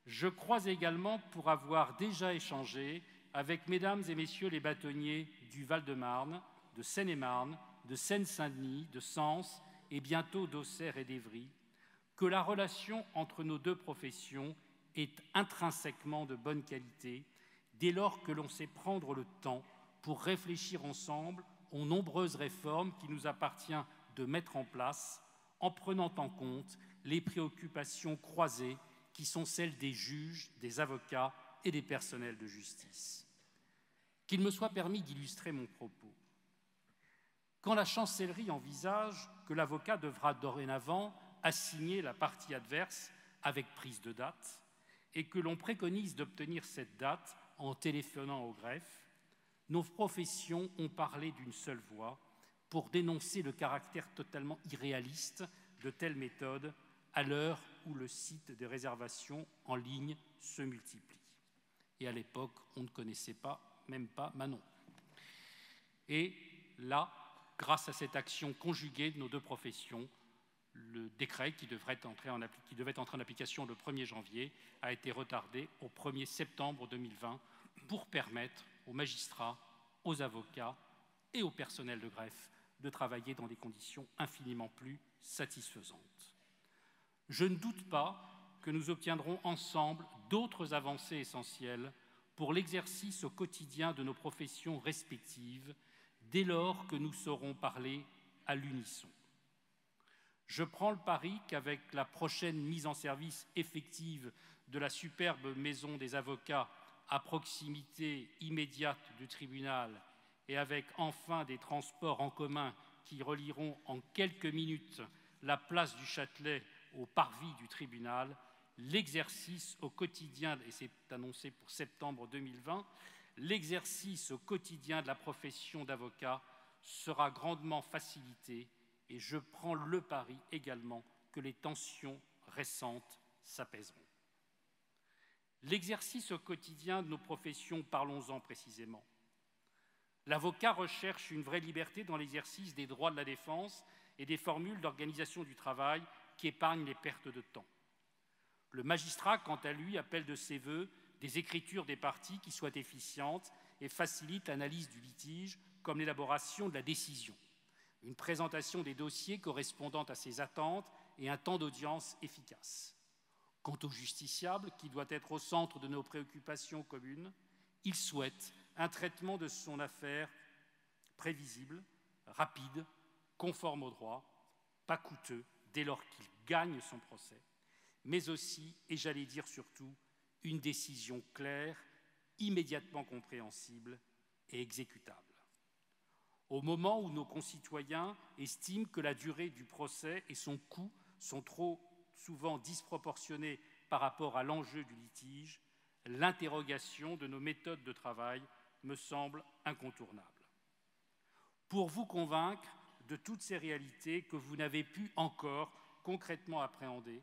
[SPEAKER 7] Je crois également pour avoir déjà échangé avec mesdames et messieurs les bâtonniers du Val-de-Marne, de Seine-et-Marne, de Seine-Saint-Denis, de Sens et bientôt d'Auxerre et d'Évry, que la relation entre nos deux professions est intrinsèquement de bonne qualité dès lors que l'on sait prendre le temps pour réfléchir ensemble aux nombreuses réformes qu'il nous appartient de mettre en place en prenant en compte les préoccupations croisées qui sont celles des juges, des avocats et des personnels de justice. Qu'il me soit permis d'illustrer mon propos. Quand la chancellerie envisage que l'avocat devra dorénavant assigner la partie adverse avec prise de date et que l'on préconise d'obtenir cette date en téléphonant au greffe, nos professions ont parlé d'une seule voix pour dénoncer le caractère totalement irréaliste de telles méthodes à l'heure où le site des réservations en ligne se multiplie. Et à l'époque, on ne connaissait même pas Manon. Et là, grâce à cette action conjuguée de nos deux professions, le décret qui devait entrer en application le 1er janvier a été retardé au 1er septembre 2020 pour permettre aux magistrats, aux avocats et au personnel de greffe de travailler dans des conditions infiniment plus satisfaisantes. Je ne doute pas que nous obtiendrons ensemble d'autres avancées essentielles pour l'exercice au quotidien de nos professions respectives dès lors que nous saurons parler à l'unisson. Je prends le pari qu'avec la prochaine mise en service effective de la superbe maison des avocats à proximité immédiate du tribunal et avec enfin des transports en commun qui relieront en quelques minutes la place du Châtelet au parvis du tribunal, l'exercice au quotidien, et c'est annoncé pour septembre 2020, l'exercice au quotidien de la profession d'avocat sera grandement facilité et je prends le pari également que les tensions récentes s'apaiseront. L'exercice au quotidien de nos professions, parlons-en précisément. L'avocat recherche une vraie liberté dans l'exercice des droits de la défense et des formules d'organisation du travail qui épargnent les pertes de temps. Le magistrat, quant à lui, appelle de ses vœux des écritures des parties qui soient efficientes et facilitent l'analyse du litige comme l'élaboration de la décision, une présentation des dossiers correspondant à ses attentes et un temps d'audience efficace. Quant au justiciable, qui doit être au centre de nos préoccupations communes, il souhaite un traitement de son affaire prévisible, rapide, conforme au droit, pas coûteux dès lors qu'il gagne son procès, mais aussi, et j'allais dire surtout, une décision claire, immédiatement compréhensible et exécutable. Au moment où nos concitoyens estiment que la durée du procès et son coût sont trop souvent disproportionnés par rapport à l'enjeu du litige, l'interrogation de nos méthodes de travail me semble incontournable. Pour vous convaincre de toutes ces réalités que vous n'avez pu encore concrètement appréhender,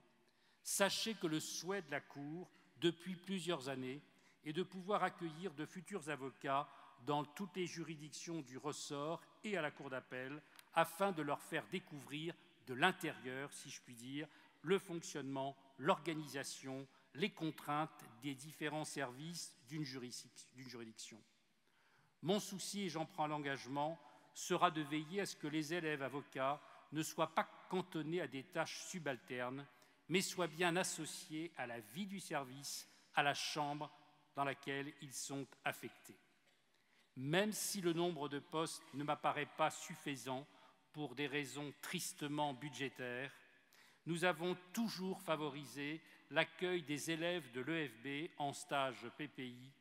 [SPEAKER 7] sachez que le souhait de la Cour, depuis plusieurs années, est de pouvoir accueillir de futurs avocats dans toutes les juridictions du ressort et à la Cour d'appel, afin de leur faire découvrir de l'intérieur, si je puis dire, le fonctionnement, l'organisation, les contraintes des différents services d'une juridiction. Mon souci, et j'en prends l'engagement, sera de veiller à ce que les élèves avocats ne soient pas cantonnés à des tâches subalternes, mais soient bien associés à la vie du service, à la chambre dans laquelle ils sont affectés. Même si le nombre de postes ne m'apparaît pas suffisant pour des raisons tristement budgétaires, nous avons toujours favorisé l'accueil des élèves de l'EFB en stage PPI,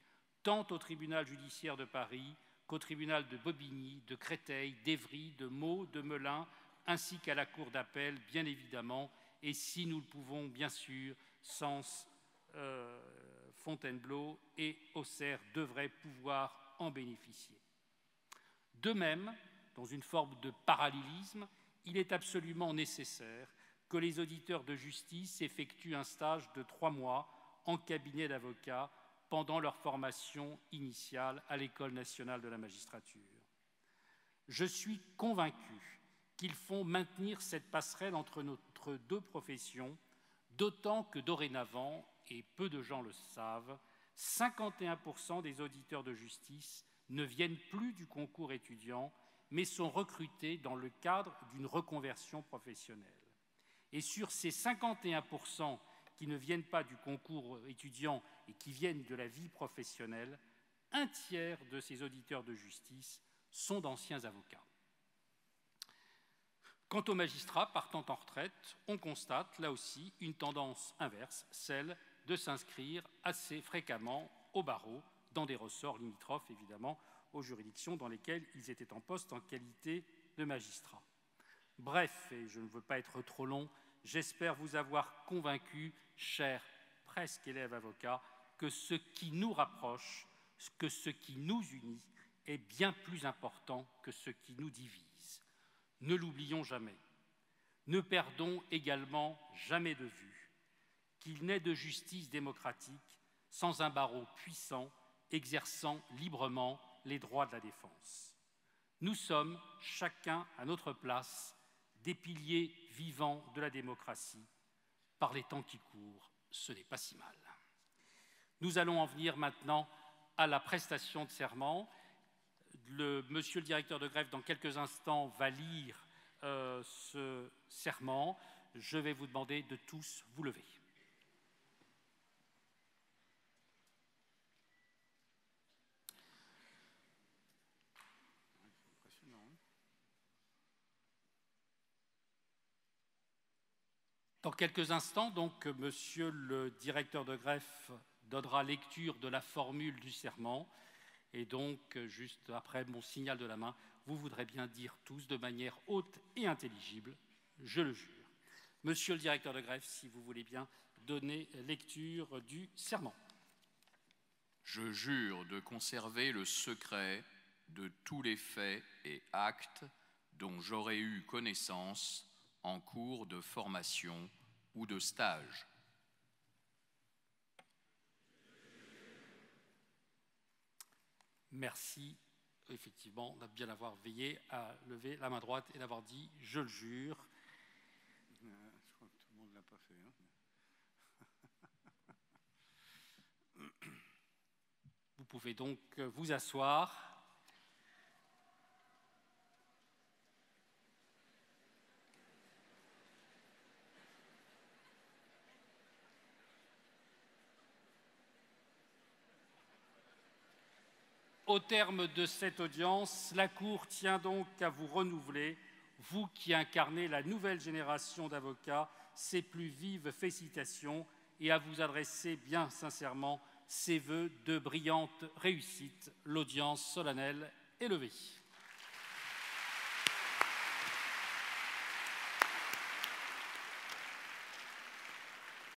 [SPEAKER 7] tant au tribunal judiciaire de Paris qu'au tribunal de Bobigny, de Créteil, d'Évry, de Meaux, de Melun, ainsi qu'à la cour d'appel, bien évidemment, et si nous le pouvons, bien sûr, Sens, Fontainebleau et Auxerre devraient pouvoir en bénéficier. De même, dans une forme de parallélisme, il est absolument nécessaire que les auditeurs de justice effectuent un stage de 3 mois en cabinet d'avocat pendant leur formation initiale à l'École nationale de la magistrature. Je suis convaincu qu'il faut maintenir cette passerelle entre notre deux professions, d'autant que dorénavant, et peu de gens le savent, 51% des auditeurs de justice ne viennent plus du concours étudiant, mais sont recrutés dans le cadre d'une reconversion professionnelle. Et sur ces 51% qui ne viennent pas du concours étudiant et qui viennent de la vie professionnelle, un tiers de ces auditeurs de justice sont d'anciens avocats. Quant aux magistrats partant en retraite, on constate là aussi une tendance inverse, celle de s'inscrire assez fréquemment au barreau, dans des ressorts limitrophes évidemment aux juridictions dans lesquelles ils étaient en poste en qualité de magistrats. Bref, et je ne veux pas être trop long, j'espère vous avoir convaincu, chers presque élèves avocats, que ce qui nous rapproche, que ce qui nous unit est bien plus important que ce qui nous divise. Ne l'oublions jamais. Ne perdons également jamais de vue qu'il n'est de justice démocratique sans un barreau puissant exerçant librement les droits de la défense. Nous sommes, chacun à notre place, des piliers vivants de la démocratie. Par les temps qui courent, ce n'est pas si mal. Nous allons en venir maintenant à la prestation de serment. Monsieur le directeur de greffe, dans quelques instants, va lire ce serment. Je vais vous demander de tous vous lever. Dans quelques instants, donc, monsieur le directeur de greffe donnera lecture de la formule du serment. Et donc, juste après mon signal de la main, vous voudrez bien dire tous de manière haute et intelligible, je le jure. Monsieur le directeur de greffe, si vous voulez bien donner lecture du serment.
[SPEAKER 9] Je jure de conserver le secret de tous les faits et actes dont j'aurais eu connaissance en cours de formation ou de stage.
[SPEAKER 7] Merci. Effectivement, on a bien avoir veillé à lever la main droite et d'avoir dit « je le jure ».
[SPEAKER 3] Je crois que tout le monde ne l'a pas fait.
[SPEAKER 7] Vous pouvez donc vous asseoir. Au terme de cette audience, la Cour tient donc à vous renouveler, vous qui incarnez la nouvelle génération d'avocats, ses plus vives félicitations et à vous adresser bien sincèrement ses vœux de brillante réussite. L'audience solennelle est levée.